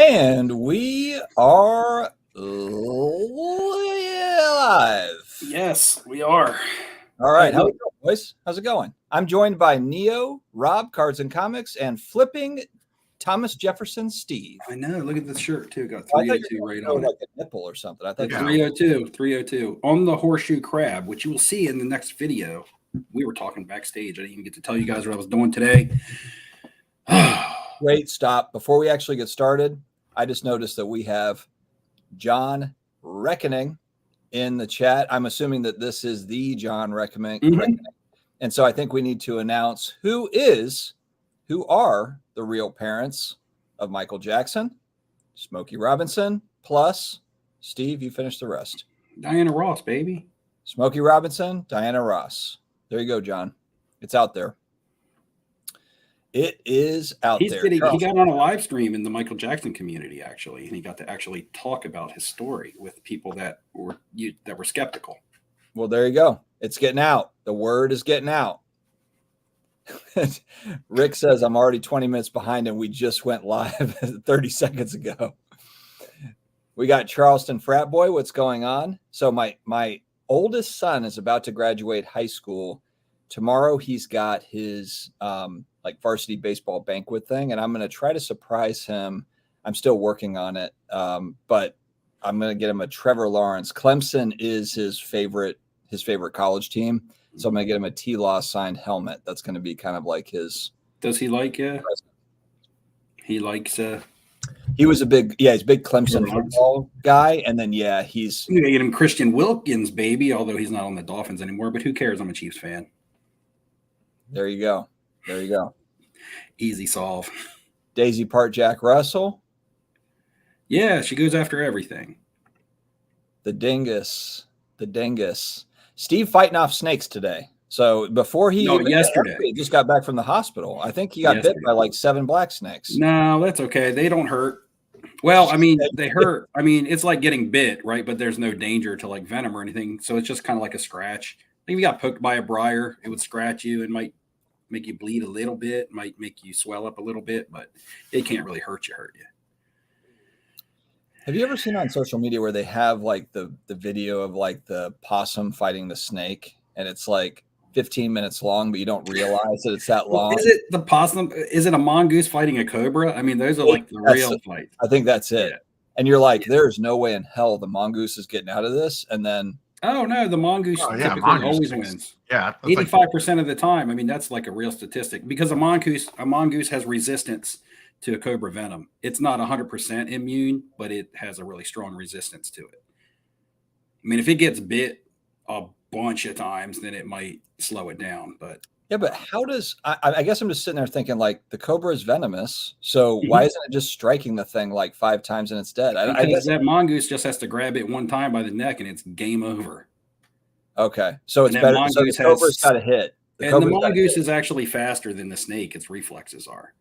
And we are live. Yes, we are. All right. How's it going, boys? How's it going? I'm joined by Neo, Rob, Cards and Comics, and flipping Thomas Jefferson Steve. I know. Look at the shirt, too. Got 302 right on like a nipple or something. I thought 302 on the horseshoe crab, which you will see in the next video. We were talking backstage. I didn't even get to tell you guys what I was doing today. Wait, stop. Before we actually get started, I just noticed that we have John Reckoning in the chat. I'm assuming that this is the John Reckoning. And so I think we need to announce who are the real parents of Michael Jackson, Smokey Robinson, plus Steve, you finished the rest. Diana Ross, baby. Smokey Robinson, Diana Ross. There you go, John. It's out there. It is out there. He got on a live stream in the Michael Jackson community, actually, and he got to actually talk about his story with people that were skeptical. Well, there you go. It's getting out. The word is getting out. Rick says, I'm already 20 minutes behind, and we just went live 30 seconds ago. We got Charleston Frat Boy. What's going on? So my oldest son is about to graduate high school. Tomorrow he's got his like varsity baseball banquet thing, and I'm going to try to surprise him. I'm still working on it, but I'm going to get him a Trevor Lawrence. Clemson is his favorite college team, so I'm going to get him a T-Law signed helmet. That's going to be kind of like his. Does he like? He likes. He's a big Clemson football guy, and then he's. You gotta get him Christian Wilkins, baby. Although he's not on the Dolphins anymore, but who cares? I'm a Chiefs fan. There you go. Easy solve. Daisy Part Jack Russell. Yeah, she goes after everything. The dingus. Steve fighting off snakes today. So before yesterday, he just got back from the hospital. I think he got bit by like 7 black snakes. No, that's okay. They don't hurt. Well, I mean, they hurt. I mean, it's like getting bit, right? But there's no danger to like venom or anything. So it's just kind of like a scratch. If you got poked by a briar, it would scratch you and might make you bleed a little bit, might make you swell up a little bit, but it can't really hurt you. Have you ever seen on social media where they have like the video of like the possum fighting the snake, and it's like 15 minutes long, but you don't realize that it's that long? Is it the possum? Is it a mongoose fighting a cobra? I mean, those are like the real fights. I think that's it. Yeah. And you're like, there's no way in hell the mongoose is getting out of this. And then oh no, the mongoose typically always wins. Yeah, 85% of the time. I mean, that's like a real statistic because a mongoose has resistance to a cobra venom. It's not 100% immune, but it has a really strong resistance to it. I mean, if it gets bit a bunch of times, then it might slow it down. But yeah, but how does I guess I'm just sitting there thinking like the cobra is venomous, so why isn't it just striking the thing like 5 times and it's dead? I guess that mongoose just has to grab it one time by the neck and it's game over. Okay, so it's better. So the cobra's got to hit. The mongoose is actually faster than the snake. Its reflexes are.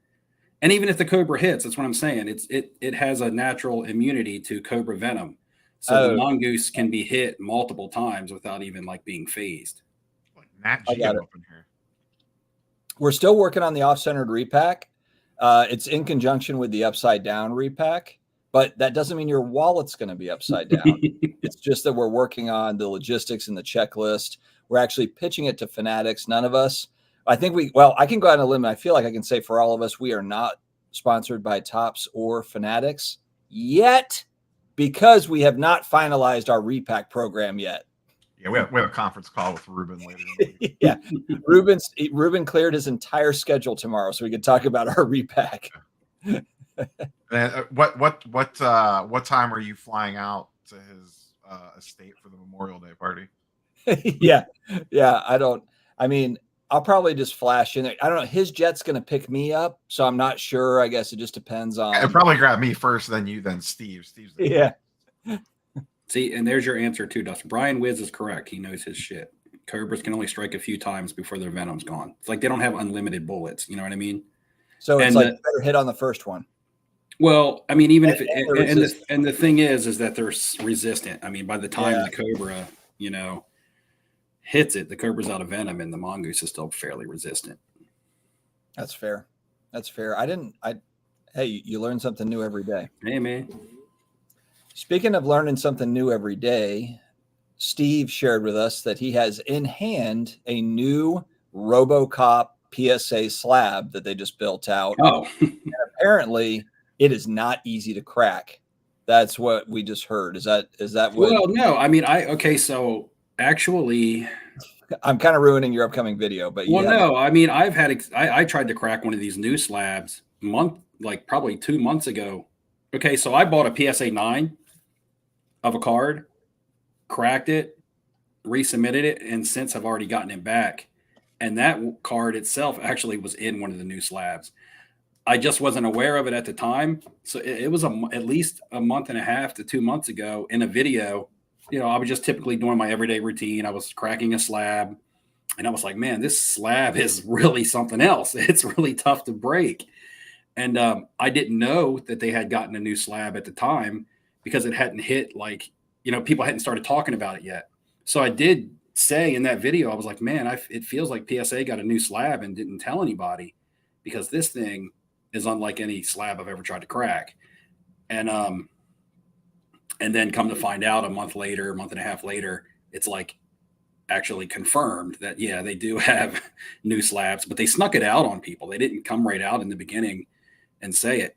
And even if the cobra hits, that's what I'm saying. It has a natural immunity to cobra venom. So the mongoose can be hit multiple times without even like being phased. Nat Geo up in here. We're still working on the off-centered repack. It's in conjunction with the upside down repack, but that doesn't mean your wallet's going to be upside down. It's just that we're working on the logistics and the checklist. We're actually pitching it to Fanatics. None of us. I think I can go out on a limb. I feel like I can say for all of us, we are not sponsored by Topps or Fanatics yet because we have not finalized our repack program yet. Yeah, we have a conference call with Ruben later. Yeah, Ruben cleared his entire schedule tomorrow, so we can talk about our repack. What time are you flying out to his estate for the Memorial Day party? Yeah. I'll probably just flash in there. I don't know. His jet's going to pick me up, so I'm not sure. I guess it just depends on. It'll probably grab me first, then you, then Steve. Yeah. See, and there's your answer too, Dustin. Brian Wiz is correct. He knows his shit. Cobras can only strike a few times before their venom's gone. It's like they don't have unlimited bullets. You know what I mean? So it's like better hit on the first one. Well, I mean, even the thing is that they're resistant. I mean, by the time the cobra, hits it, the cobra's out of venom, and the mongoose is still fairly resistant. That's fair. I Hey, you learn something new every day. Hey, man. Speaking of learning something new every day, Steve shared with us that he has in hand a new RoboCop PSA slab that they just built out. Oh, And apparently it is not easy to crack. That's what we just heard. Is that what? well, no. I mean, okay. So actually, I'm kind of ruining your upcoming video, but well, yeah, no. I mean, I tried to crack one of these new slabs probably 2 months ago. Okay, so I bought a PSA 9 of a card, cracked it, resubmitted it, and since I've already gotten it back. And that card itself actually was in one of the new slabs. I just wasn't aware of it at the time. So it was at least a month and a half to 2 months ago in a video. I was just typically doing my everyday routine. I was cracking a slab and I was like, man, this slab is really something else. It's really tough to break. And I didn't know that they had gotten a new slab at the time because it hadn't hit people hadn't started talking about it yet. So I did say in that video, I was like, man, it feels like PSA got a new slab and didn't tell anybody because this thing is unlike any slab I've ever tried to crack. And then come to find out a month and a half later, it's like actually confirmed that, yeah, they do have new slabs, but they snuck it out on people. They didn't come right out in the beginning and say it.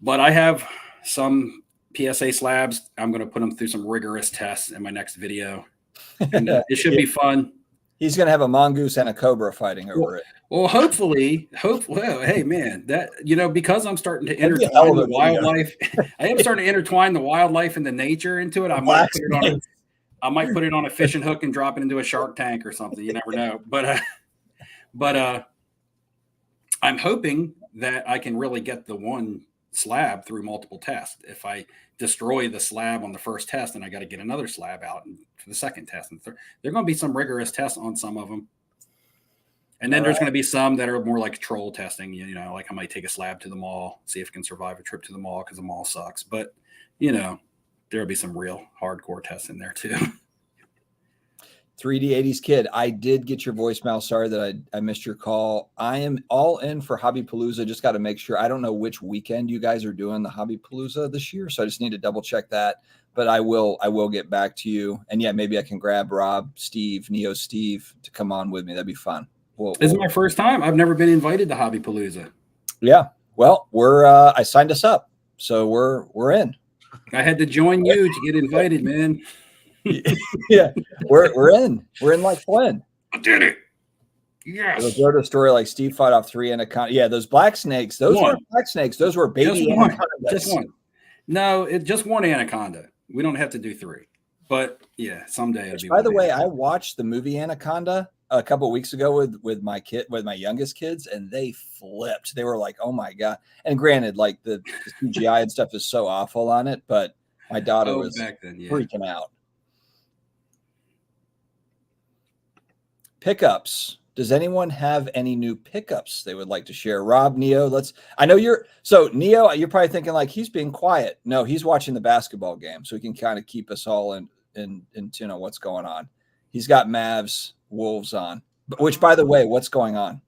But I have some PSA slabs. I'm going to put them through some rigorous tests in my next video. And it should be fun. He's going to have a mongoose and a cobra fighting over it. Well, hopefully, hey man, that because I'm starting to intertwine the wildlife, I am starting to intertwine the wildlife and the nature into it. I might put it on a fishing hook and drop it into a shark tank or something. You never know. But I'm hoping that I can really get the one slab through multiple tests. If I destroy the slab on the first test, then I got to get another slab out for the second test and third. There are going to be some rigorous tests on some of them. And then there's going to be some that are more like troll testing, like I might take a slab to the mall, see if it can survive a trip to the mall because the mall sucks. But, there'll be some real hardcore tests in there too. 3D 80s kid, I did get your voicemail. Sorry that I missed your call. I am all in for Hobby Palooza. Just got to make sure. I don't know which weekend you guys are doing the Hobby Palooza this year, so I just need to double check that. But I will get back to you. And yeah, maybe I can grab Rob, Steve, Neo Steve to come on with me. That'd be fun. This is my first time. I've never been invited to Hobby Palooza. Yeah. Well, I signed us up, so we're in. I had to join you to get invited, man. Yeah, we're in. We're in like Flynn. I did it. Yes. We'll go to a story like Steve fought off 3 anaconda. Yeah, those black snakes. Those weren't black snakes. Those were baby anacondas. Just one. No, just one anaconda. We don't have to do 3. But yeah, someday it'll be. By the way, I watched the movie Anaconda a couple of weeks ago with my youngest kids, and they flipped. They were like, "Oh my god!" And granted, like the CGI and stuff is so awful on it, but my daughter was back then, yeah. freaking out. Pickups. Does anyone have any new pickups they would like to share? Rob, Neo, Neo, you're probably thinking like he's being quiet. No, he's watching the basketball game, so he can kind of keep us all in what's going on. He's got Mavs Wolves on, which, by the way, what's going on?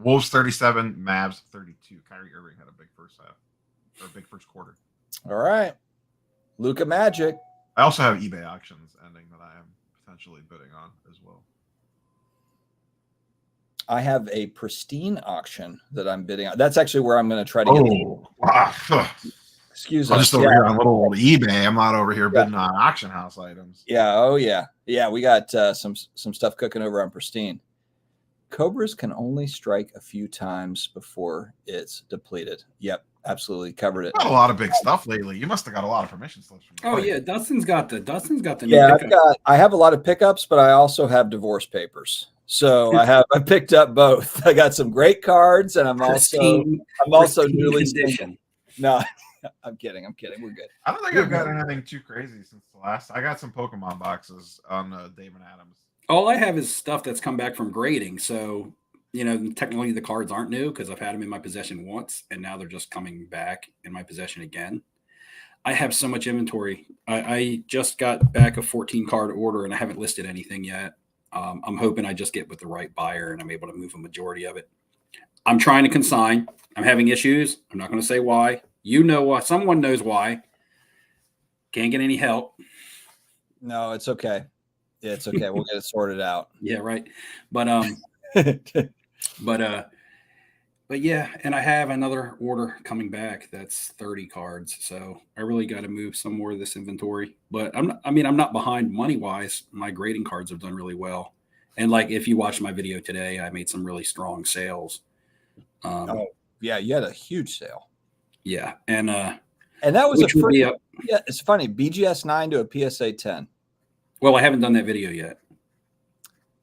Wolves 37, Mavs 32. Kyrie Irving had a big first half or a big first quarter. All right, Luka Magic. I also have eBay auctions ending that I am potentially bidding on as well. I have a pristine auction that I'm bidding on. That's actually where I'm going to try to get. Excuse us. I'm just over here on little eBay. I'm not over here bidding on auction house items. Yeah. Oh yeah. Yeah. We got some stuff cooking over on pristine. Cobras can only strike a few times before it's depleted. Yep. Absolutely covered it. Got a lot of big stuff lately. You must have got a lot of permission slips from your yeah, Dustin's got the new I have a lot of pickups, but I also have divorce papers. So I picked up both. I got some great cards, and I'm also newly single. No, I'm kidding. We're good. I don't think I've got anything too crazy since the last. I got some Pokemon boxes on Damon Adams. All I have is stuff that's come back from grading. So, technically the cards aren't new because I've had them in my possession once, and now they're just coming back in my possession again. I have so much inventory. I just got back a 14 card order, and I haven't listed anything yet. I'm hoping I just get with the right buyer and I'm able to move a majority of it. I'm trying to consign. I'm having issues. I'm not going to say why. You know why. Someone knows why. Can't get any help. No, it's okay. Yeah, it's okay. We'll get it sorted out. Yeah, right. But but yeah, and I have another order coming back. That's 30 cards. So I really got to move some more of this inventory. But I'm not behind money wise. My grading cards have done really well. And like if you watched my video today, I made some really strong sales. Oh, yeah, you had a huge sale. Yeah, and that was yeah. It's funny, BGS 9 to a PSA 10. Well, I haven't done that video yet.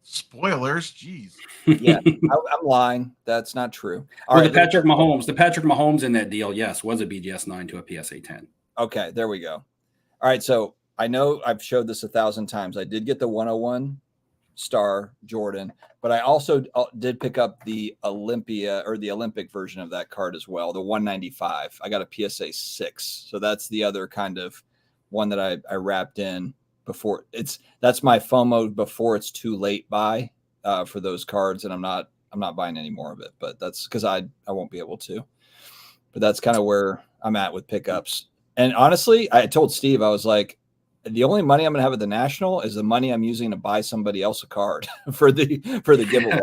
Spoilers, jeez. Yeah, I'm lying. That's not true. All right, the Patrick Mahomes in that deal, yes, was a BGS 9 to a PSA 10. Okay, there we go. All right, so I know I've showed this 1,000 times. I did get the 101 star Jordan, but I also did pick up the Olympia or the Olympic version of that card as well, the 195. I got a PSA 6, so that's the other kind of one that I wrapped in before. That's my FOMO before it's too late buy for those cards, and I'm not buying any more of it, but that's because I won't be able to. But that's kind of where I'm at with pickups. And honestly, I told Steve, I was like, the only money I'm going to have at the National is the money I'm using to buy somebody else a card for the giveaway.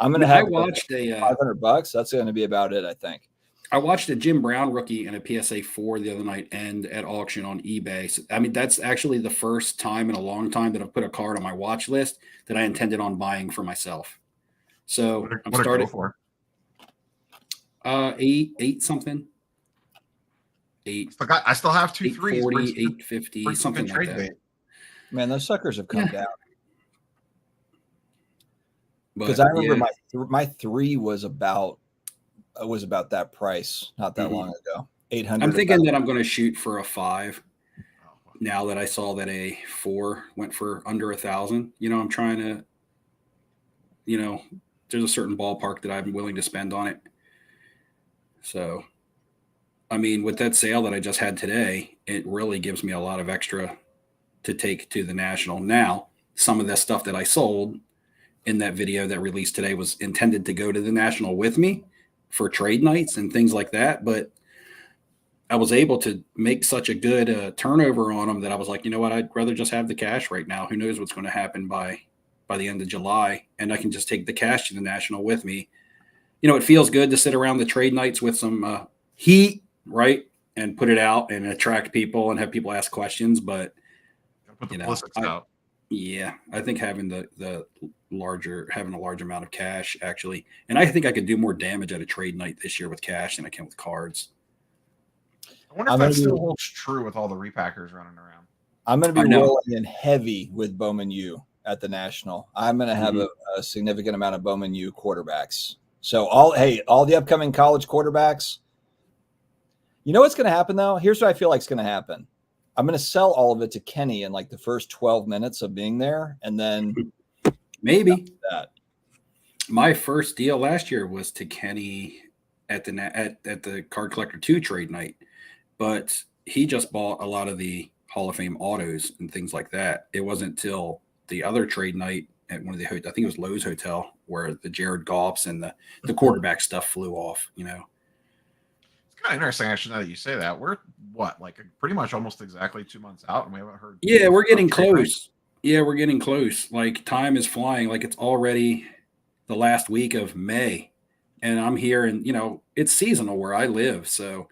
I'm going to have $500. That's going to be about it, I think. I watched a Jim Brown rookie and a PSA 4 the other night end at auction on eBay. So, I mean, that's actually the first time in a long time that I've put a card on my watch list that I intended on buying for myself. So I'm starting for 8 something. 8. I still have 2 threes. 840, 850, something like that. Man, those suckers have come down. Because I remember my 3 was about that price not that long ago. 800. I'm thinking that I'm going to shoot for a 5. Now that I saw that a 4 went for under 1,000, I'm trying to, there's a certain ballpark that I'm willing to spend on it. So, I mean, with that sale that I just had today, it really gives me a lot of extra to take to the National. Now, some of that stuff that I sold in that video that released today was intended to go to the National with me for trade nights and things like that. But I was able to make such a good turnover on them that I was like, you know what, I'd rather just have the cash right now. Who knows what's going to happen by the end of July. And I can just take the cash to the National with me. It feels good to sit around the trade nights with some heat, right? And put it out and attract people and have people ask questions. But, put the ballistics out. Yeah, I think having having a large amount of cash actually, and I think I could do more damage at a trade night this year with cash than I can with cards. I wonder if that still holds true with all the repackers running around. I'm going to be rolling in heavy with Bowman U at the National. I'm going to have a significant amount of Bowman U quarterbacks. So all the upcoming college quarterbacks. You know what's going to happen though? Here's what I feel like is going to happen. I'm going to sell all of it to Kenny in like the first 12 minutes of being there. And then maybe that. My first deal last year was to Kenny at the Card Collector 2 trade night, but he just bought a lot of the Hall of Fame autos and things like that. It wasn't till the other trade night at one of the, I think it was Lowe's Hotel, where the Jared Goffs and the quarterback stuff flew off, It's kind of interesting, actually, now that you say that. We're pretty much almost exactly 2 months out, and we haven't heard. Yeah, we're getting close. Yeah, we're getting close. Like, time is flying. Like, it's already the last week of May, and I'm here, and it's seasonal where I live. So,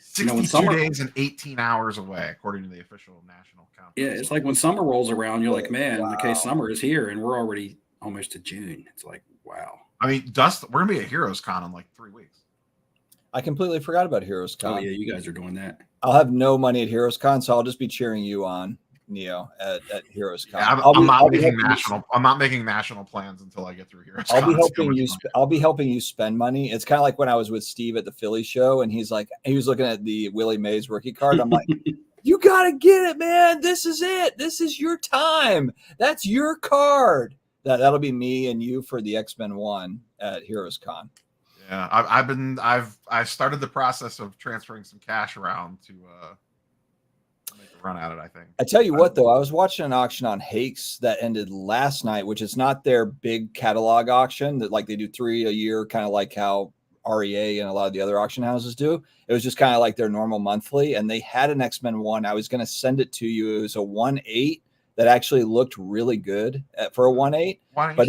62 days and 18 hours away, according to the official national count. Yeah, it's like when summer rolls around, you're like, man, okay, summer is here, and we're already almost to June. It's like, wow. I mean, Dustin, we're gonna be at Heroes Con in like 3 weeks. I completely forgot about Heroes Con. Oh yeah, you guys are doing that. I'll have no money at Heroes Con, so I'll just be cheering you on, Neo, at Heroes Con. Yeah, I'm not making national plans until I get through Heroes Con. I'll be helping you spend money. It's kind of like when I was with Steve at the Philly show, and he was looking at the Willie Mays rookie card. I'm like, you gotta get it, man. This is it. This is your time. That's your card. That'll be me and you for the X-Men 1 at Heroes Con. Yeah, I've started the process of transferring some cash around to make a run at it, I think. I tell you what, though, I was watching an auction on Hakes that ended last night, which is not their big catalog auction that like they do 3 a year, kind of like how REA and a lot of the other auction houses do. It was just kind of like their normal monthly, and they had an X-Men one. I was going to send it to you. It was a 1/8 that actually looked really good for a 1/8, but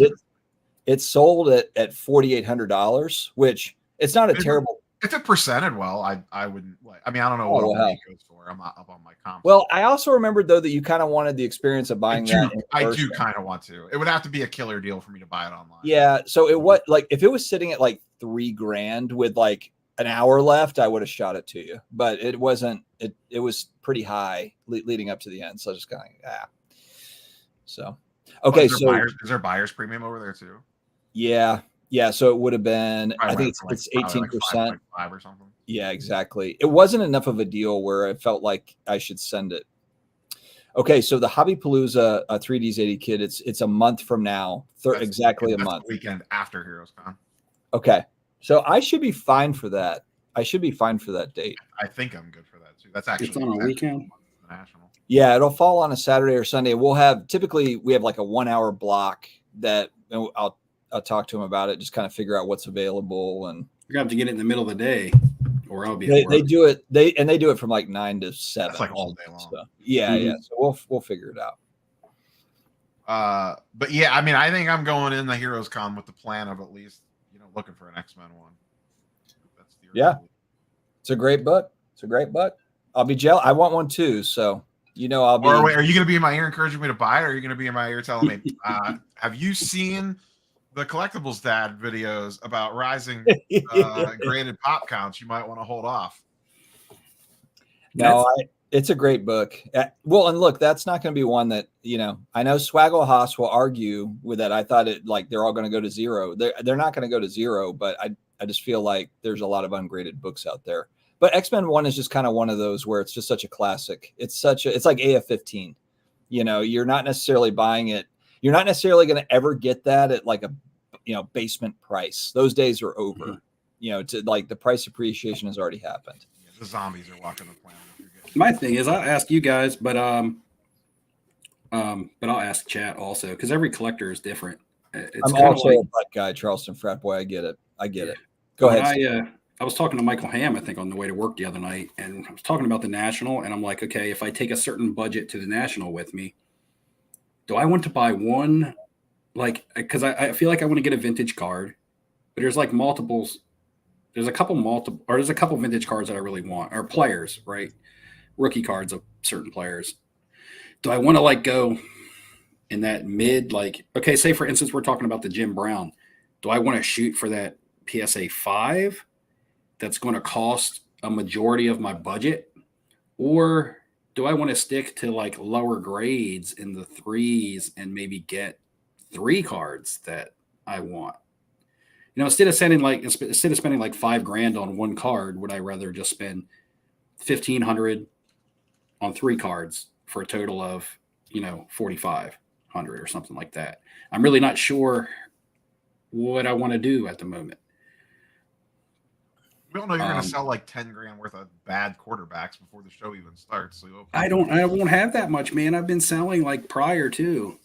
it sold at $4,800, which it's not a terrible. If it presented well, I wouldn't like. I mean, I don't know what it goes for. I'm not up on my comps. Well, I also remembered though that you kind of wanted the experience of buying that. I do kind of want to. It would have to be a killer deal for me to buy it online. Yeah. So it was like if it was sitting at like $3,000 with like an hour left, I would have shot it to you. But it wasn't. It was pretty high leading up to the end. So just kind of So okay. Is there buyer's premium over there too? Yeah. Yeah, so it would have been. I think it's 18%, like 5 or something. Yeah, exactly. It wasn't enough of a deal where I felt like I should send it. Okay, so the Hobbypalooza 3Ds 80 kit. It's a month from now. Exactly a month. The weekend after Heroes Con. Okay, so I should be fine for that. I should be fine for that date. I think I'm good for that too. That's actually it's on a weekend. National. Yeah, it'll fall on a Saturday or Sunday. We have like a 1 hour block that I'll talk to him about it, just kind of figure out what's available. And you're gonna have to get it in the middle of the day, or I'll be. They do it. They do it from like 9 to 7. That's like all day long. So, yeah. So we'll figure it out. But yeah, I mean, I think I'm going in the Heroes Con with the plan of at least looking for an X-Men one. It's a great book. I'll be jealous. I want one too. So I'll be. Or wait, are you going to be in my ear encouraging me to buy it, or are you going to be in my ear telling me, have you seen the Collectibles Dad videos about rising graded pop counts? You might want to hold off. No, it's a great book. Well, and look, that's not going to be one that, I know Swaggle Haas will argue with that. I thought they're all going to go to zero. They're not going to go to zero, but I just feel like there's a lot of ungraded books out there. But X-Men 1 is just kind of one of those where it's just such a classic. It's like AF-15. You're not necessarily buying it. You're not necessarily going to ever get that at like a basement price. Those days are over. To like the price appreciation has already happened. Yeah, the zombies are walking the planet. My thing is, I'll ask you guys, but I'll ask chat also because every collector is different. I'm also a butt guy, Charleston frat boy. I get it. Go ahead. I was talking to Michael Hamm, I think, on the way to work the other night, and I was talking about the National, and I'm like, okay, if I take a certain budget to the National with me, do I want to buy one? Like, because I feel like I want to get a vintage card, but there's like multiples. There's a couple vintage cards that I really want, or players, right? Rookie cards of certain players. Do I want to like go in that mid, like, okay, say for instance, we're talking about the Jim Brown. Do I want to shoot for that PSA 5 that's going to cost a majority of my budget? Or do I want to stick to like lower grades in the 3s and maybe get 3 cards that I want? Instead of spending like $5,000 on one card, would I rather just spend $1,500 on 3 cards for a total of, $4,500 or something like that? I'm really not sure what I want to do at the moment. We don't know you're going to sell like $10,000 worth of bad quarterbacks before the show even starts. So I won't have that much, man. I've been selling like prior to.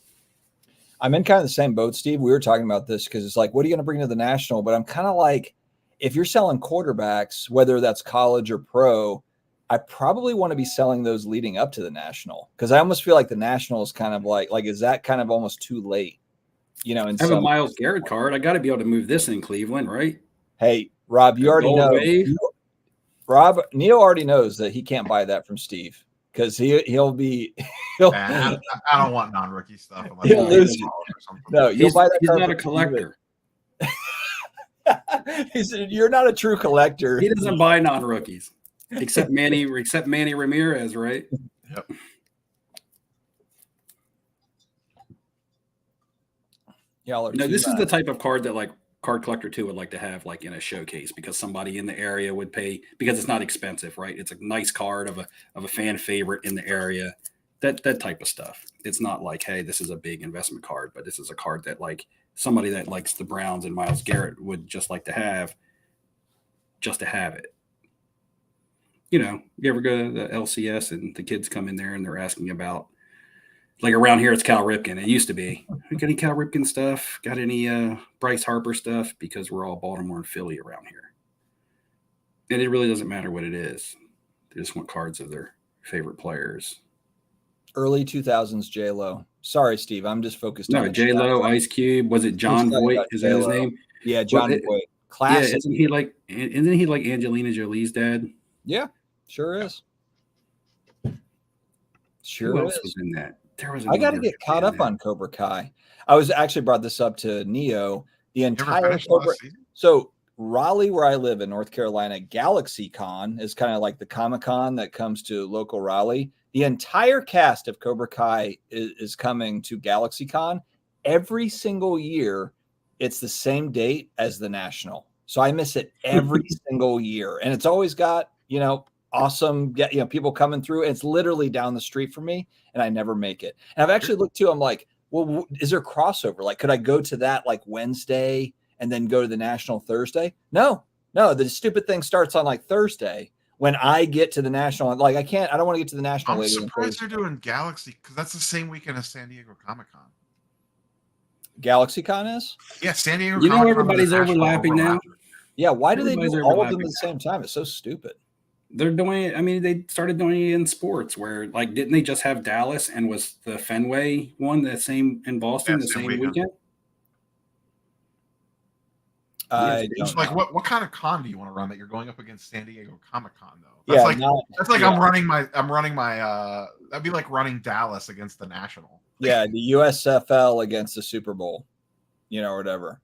I'm in kind of the same boat, Steve. We were talking about this because it's like, what are you going to bring to the National? But I'm kind of like, if you're selling quarterbacks, whether that's college or pro, I probably want to be selling those leading up to the National, because I almost feel like the National is kind of like is that kind of almost too late? I have a Myles Garrett card. I got to be able to move this in Cleveland, right? Hey, Rob, you already know. Rob, Neil already knows that he can't buy that from Steve because he'll be. I don't want non-rookie stuff. He'll lose it. No, you'll buy that. He's not a collector. He said, "You're not a true collector." He doesn't buy non-rookies, except Manny Ramirez, right? Yep. This is the type of card that like Card Collector 2 would like to have like in a showcase, because somebody in the area would pay, because it's not expensive, right? It's a nice card of a fan favorite in the area. That type of stuff. It's not like, hey, this is a big investment card, but this is a card that like somebody that likes the Browns and Myles Garrett would just like to have, just to have it. You ever go to the LCS and the kids come in there and they're asking about, like around here, it's Cal Ripken. It used to be, got any Cal Ripken stuff? Got any Bryce Harper stuff? Because we're all Baltimore and Philly around here. And it really doesn't matter what it is. They just want cards of their favorite players. Early 2000s J-Lo. Sorry, Steve. I'm just focused on J-Lo, Ice Cube. Was it John Voight? Is that his name? Yeah, John Voight. Classic. Yeah, isn't he like Angelina Jolie's dad? Yeah, sure is. Sure Who else is. was in that? I got to get caught up on Cobra Kai. I was actually brought this up to Neo. The entire Cobra. So Raleigh, where I live in North Carolina, Galaxy Con is kind of like the Comic-Con that comes to local Raleigh. The entire cast of Cobra Kai is coming to Galaxy Con. Every single year, it's the same date as the National. So I miss it every single year. And it's always got, awesome, people coming through. It's literally down the street from me, and I never make it. And I've actually looked too. I'm like, well, is there crossover? Like, could I go to that like Wednesday and then go to the National Thursday? No. The stupid thing starts on like Thursday when I get to the National. Like, I don't want to get to the National. I'm surprised they're doing Galaxy because that's the same weekend as San Diego Comic-Con. Galaxy Con is? Yeah, San Diego Comic-Con. Everybody's overlapping now. Yeah, why do they do all of them at the same time? It's so stupid. They're doing it. I mean, they started doing it in sports where, like, didn't they just have Dallas and was the Fenway one the same in Boston the same weekend? It's like what kind of con do you want to run that you're going up against San Diego Comic-Con though? That's I'm running my that'd be like running Dallas against the National. Yeah, the USFL against the Super Bowl, or whatever.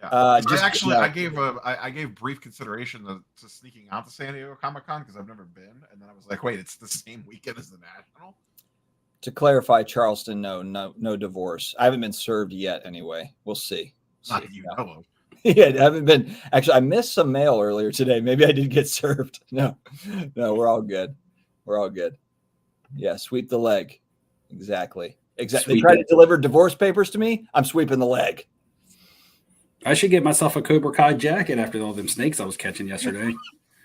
Yeah, I gave brief consideration to sneaking out to San Diego Comic-Con because I've never been, and then I was like, wait, it's the same weekend as the National. To clarify, Charleston, no divorce. I haven't been served yet. Anyway, we'll see. Not that you know of. Yeah, I haven't been. Actually, I missed some mail earlier today. Maybe I did get served. No, we're all good. We're all good. Yeah, sweep the leg. Exactly. They tried to deliver divorce papers to me. I'm sweeping the leg. I should get myself a Cobra Kai jacket after all them snakes I was catching yesterday.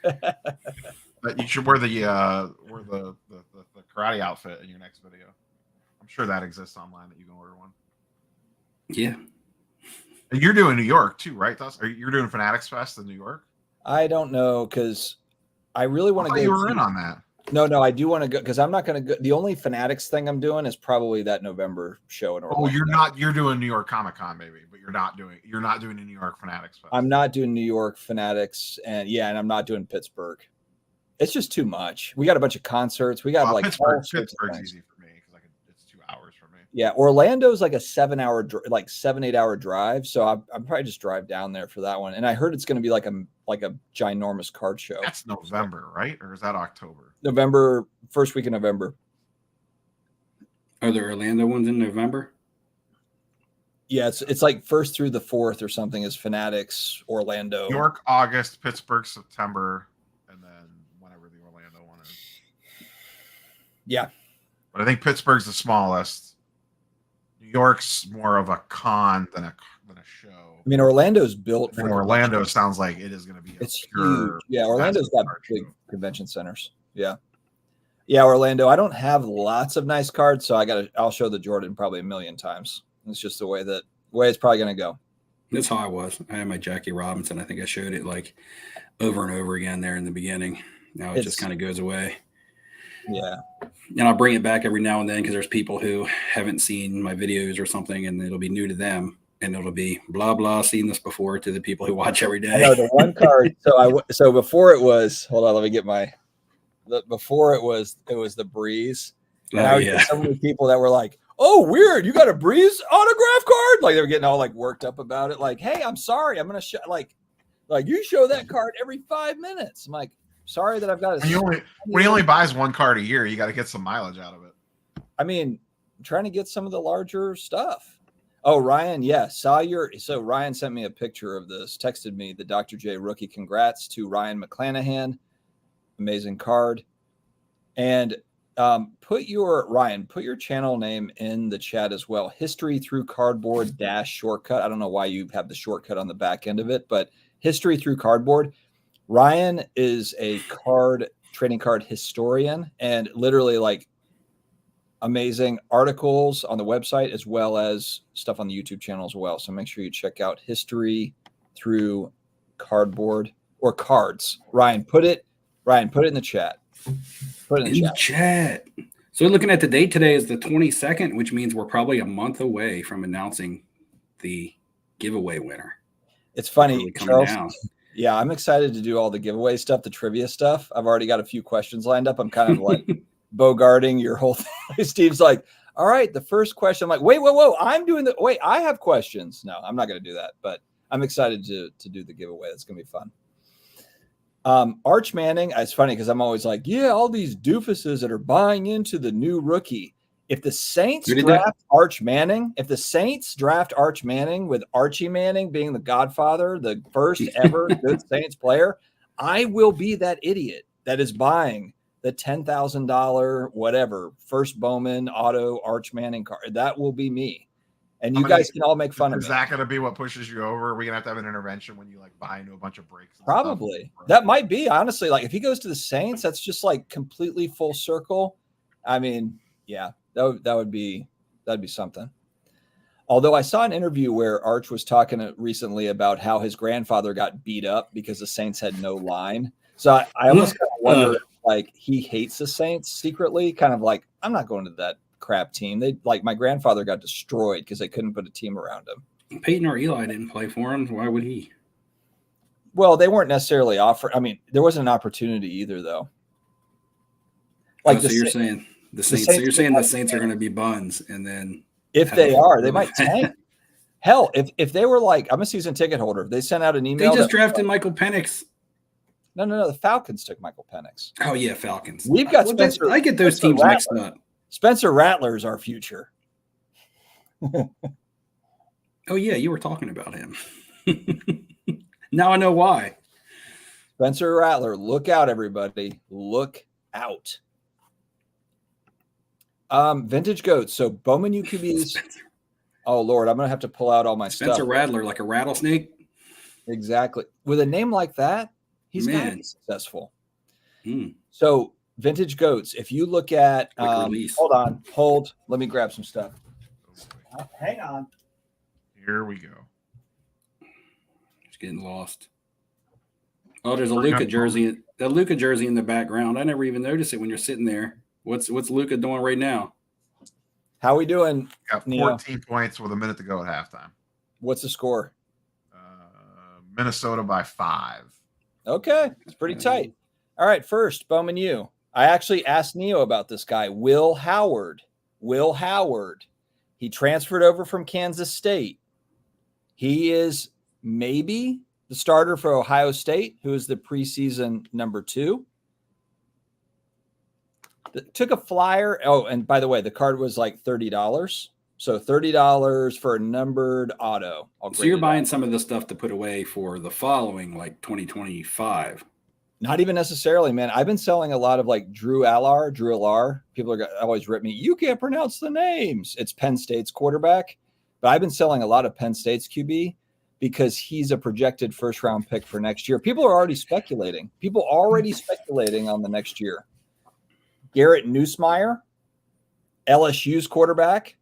But you should wear the karate outfit in your next video. I'm sure that exists online that you can order one. Yeah. And you're doing New York too, right? You're doing Fanatics Fest in New York? I don't know because I really want to go. You were in on that. No, I do want to go because I'm not going to go. The only Fanatics thing I'm doing is probably that November show in Orlando. Oh, you're doing New York Comic Con maybe, but you're not doing a New York Fanatics Fest. I'm not doing New York Fanatics, and I'm not doing Pittsburgh. It's just too much. We got a bunch of concerts. We got Pittsburgh's easy for me because it's 2 hours for me. Yeah, Orlando's like a 7-8 hour drive, so I'm probably just drive down there for that one. And I heard it's going to be like a ginormous card show. That's November, right? Or is that October? November, first week of November. Are the Orlando ones in November? Yeah, it's like 1st through the 4th or something is Fanatics Orlando. New York, August, Pittsburgh, September, and then whenever the Orlando one is. Yeah. But I think Pittsburgh's the smallest. New York's more of a con than a show. I mean, Orlando's built for Orlando. Sounds like it is going to be. It's huge. Yeah, Orlando's got big convention centers. Yeah, Orlando. I don't have lots of nice cards, so I'll show the Jordan probably a million times. It's just the way it's probably going to go. That's how I was. I had my Jackie Robinson. I think I showed it like over and over again there in the beginning. Now it just kind of goes away. Yeah. And I'll bring it back every now and then because there's people who haven't seen my videos or something, and it'll be new to them. And it'll be blah, blah, seen this before to the people who watch every day. No, the one card. So before it was, hold on, let me get before it was the Breeze. And I was so many people that were like, oh, weird. You got a Breeze autograph card? Like they were getting all like worked up about it. Like, hey, I'm sorry. I'm going to show like you show that card every 5 minutes. I'm like, sorry that I've got when he only buys one card a year, you got to get some mileage out of it. I mean, I'm trying to get some of the larger stuff. Oh, Ryan, so Ryan sent me a picture of this, texted me the Dr. J rookie. Congrats to Ryan McClanahan. Amazing card. And put your channel name in the chat as well. History Through Cardboard - shortcut. I don't know why you have the shortcut on the back end of it, but History Through Cardboard. Ryan is a trading card historian, and literally like amazing articles on the website as well as stuff on the YouTube channel as well. So make sure you check out History Through Cardboard or Cards. Ryan, put it in the chat. Put it in the chat. So looking at the date today is the 22nd, which means we're probably a month away from announcing the giveaway winner. It's funny, Charles. Yeah, I'm excited to do all the giveaway stuff, the trivia stuff. I've already got a few questions lined up. I'm kind of like bogarting your whole thing. Steve's like, all right, the first question. I'm like, wait, whoa. I have questions. No, I'm not going to do that, but I'm excited to do the giveaway. That's going to be fun. Arch Manning, it's funny because I'm always like, yeah, all these doofuses that are buying into the new rookie. If the Saints draft Arch Manning with Archie Manning being the godfather, the first ever good Saints player, I will be that idiot that is buying the $10,000 whatever first Bowman auto Arch Manning card. That will be me. And you guys can all make fun of me. Is that going to be what pushes you over? Are we going to have an intervention when you like buy into a bunch of breaks? Probably. That might be, honestly. Like if he goes to the Saints, that's just like completely full circle. I mean, yeah. That'd be something. Although I saw an interview where Arch was talking recently about how his grandfather got beat up because the Saints had no line. So I almost kind of wonder if, like he hates the Saints secretly, kind of like I'm not going to that crap team. They like my grandfather got destroyed because they couldn't put a team around him. Peyton or Eli didn't play for him. Why would he? Well, they weren't necessarily offered. I mean, there wasn't an opportunity either, though. Like so you're saying. The Saints. So you're saying the Saints are going to be buns, and then if they are, they might tank. Hell, if they were like, I'm a season ticket holder, they sent out an email. They just drafted Michael Penix. No, the Falcons took Michael Penix. Oh yeah, Falcons. We've got Spencer. I get those teams mixed up. Spencer Rattler is our future. Oh yeah, you were talking about him. Now I know why. Spencer Rattler, look out, everybody! Look out. Vintage goats. So Bowman UQBs. Oh Lord, I'm gonna have to pull out all my stuff. Spencer Rattler, like a rattlesnake. Exactly. With a name like that, he's gotta be successful. So vintage goats. If you look at, hold. Let me grab some stuff. Hang on. Here we go. Just getting lost. Oh, there's a Luka jersey. That Luka jersey in the background. I never even noticed it when you're sitting there. What's Luka doing right now? How we doing? Got 14 points with a minute to go at halftime. What's the score? Minnesota by 5. Okay, it's pretty tight. All right, first, Bowman U. I actually asked Neo about this guy, Will Howard. He transferred over from Kansas State. He is maybe the starter for Ohio State, who is the preseason number 2. Took a flyer. Oh, and by the way, the card was like $30. So $30 for a numbered auto. So you're buying some of the stuff to put away for the following, like 2025. Not even necessarily, man. I've been selling a lot of like Drew Allar. People are always rip me. You can't pronounce the names. It's Penn State's quarterback. But I've been selling a lot of Penn State's QB because he's a projected first-round pick for next year. People are already speculating. On the next year. Garrett Nussmeier, LSU's quarterback,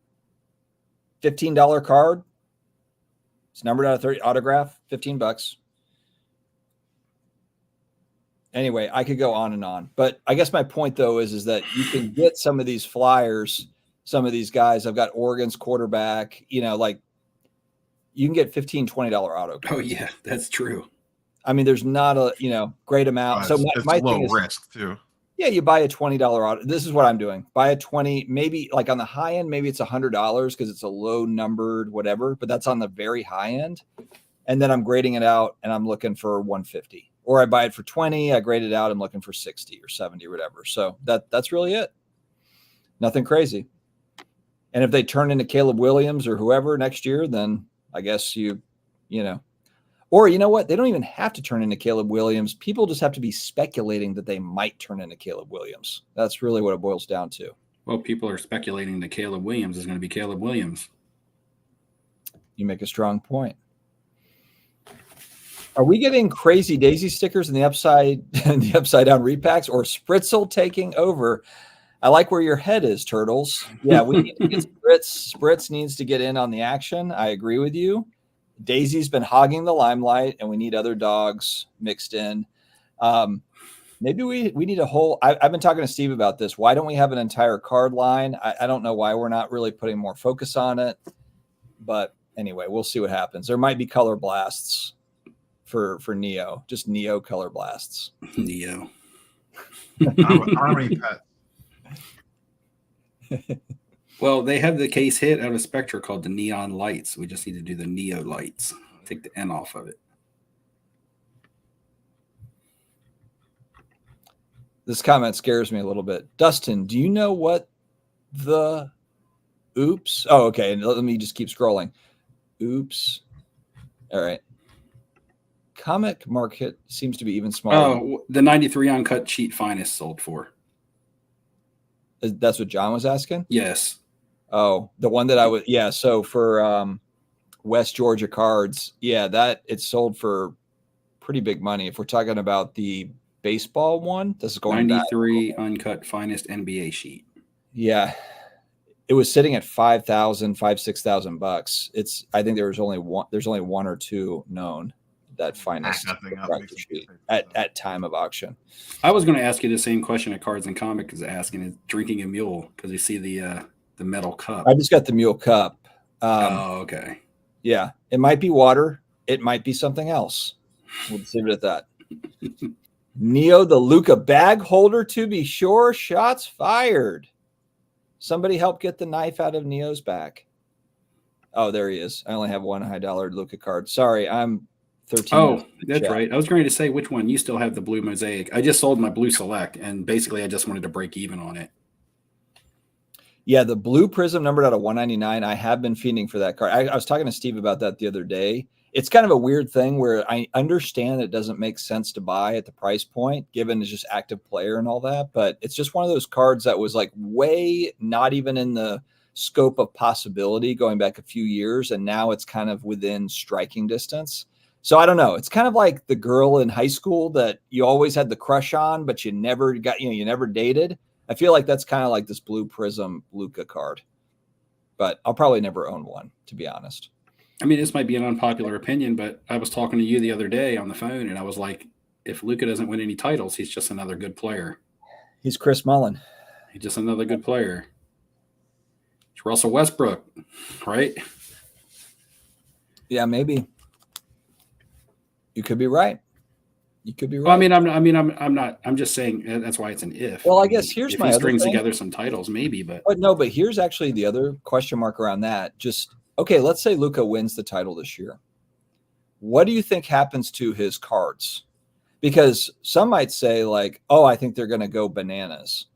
$15 card. It's numbered out of 30, autograph, $15. Anyway, I could go on and on. But I guess my point, though, is that you can get some of these flyers, some of these guys. I've got Oregon's quarterback, like you can get $15, $20 auto cards. Oh, yeah, that's true. I mean, there's not a, great amount. So my low thing is, risk, too. Yeah, you buy a $20 auto. This is what I'm doing. Buy a 20, maybe like on the high end, maybe it's $100 because it's a low numbered whatever, but that's on the very high end. And then I'm grading it out and I'm looking for 150. Or I buy it for 20, I grade it out, I'm looking for 60 or 70 or whatever. So that's really it. Nothing crazy. And if they turn into Caleb Williams or whoever next year, then I guess or you know what? They don't even have to turn into Caleb Williams. People just have to be speculating that they might turn into Caleb Williams. That's really what it boils down to. Well, people are speculating that Caleb Williams is going to be Caleb Williams. You make a strong point. Are we getting crazy daisy stickers in the upside down repacks, or Spritzel taking over? I like where your head is, Turtles. Yeah, we need to get Spritz. Spritz needs to get in on the action. I agree with you. Daisy's been hogging the limelight, and we need other dogs mixed in. Maybe we need a whole. I've been talking to Steve about this. Why don't we have an entire card line? I don't know why we're not really putting more focus on it. But anyway, we'll see what happens. There might be color blasts for Neo, just Neo color blasts. Neo. Army pet. Well, they have the case hit out of Spectra called the Neon Lights. We just need to do the Neo Lights. Take the N off of it. This comment scares me a little bit. Dustin, do you know what the oops? Oh, okay. Let me just keep scrolling. Oops. All right. Comic market seems to be even smaller. Oh, the 93 uncut cheat finest sold for. That's what John was asking? Yes. Oh, the one that I would, yeah. So for West Georgia cards, yeah, that it's sold for pretty big money. If we're talking about the baseball one, this is going 93 uncut finest NBA sheet. Yeah. It was sitting at $6,000 It's, I think there's only one or two known that finest sheet at time of auction. I was going to ask you the same question at Cards and Comic is asking, is drinking a mule, because you see the metal cup. I just got the mule cup. Okay. Yeah. It might be water. It might be something else. We'll leave it at that. Neo, the Luka bag holder, to be sure. Shots fired. Somebody help get the knife out of Neo's back. Oh, there he is. I only have one high dollar Luka card. Sorry, I'm 13. Oh, that's right. I was going to say which one. You still have the blue mosaic. I just sold my blue select, and basically I just wanted to break even on it. Yeah, the blue prism numbered out of 199. I have been fiending for that card. I was talking to Steve about that the other day. It's kind of a weird thing where I understand it doesn't make sense to buy at the price point, given it's just active player and all that. But it's just one of those cards that was like way not even in the scope of possibility going back a few years. And now it's kind of within striking distance. So I don't know. It's kind of like the girl in high school that you always had the crush on, but you never got, you never dated. I feel like that's kind of like this blue prism Luka card. But I'll probably never own one, to be honest. I mean, this might be an unpopular opinion, but I was talking to you the other day on the phone, and I was like, if Luka doesn't win any titles, he's just another good player. He's Chris Mullin. He's just another good player. It's Russell Westbrook, right? Yeah, maybe. You could be right. You could be right. Well, I'm not. I'm just saying that's why it's an if. Well, I guess here's my other other strings thing. together some titles, maybe, but here's actually the other question mark around that. Just okay, let's say Luka wins the title this year. What do you think happens to his cards? Because some might say like, oh, I think they're going to go bananas.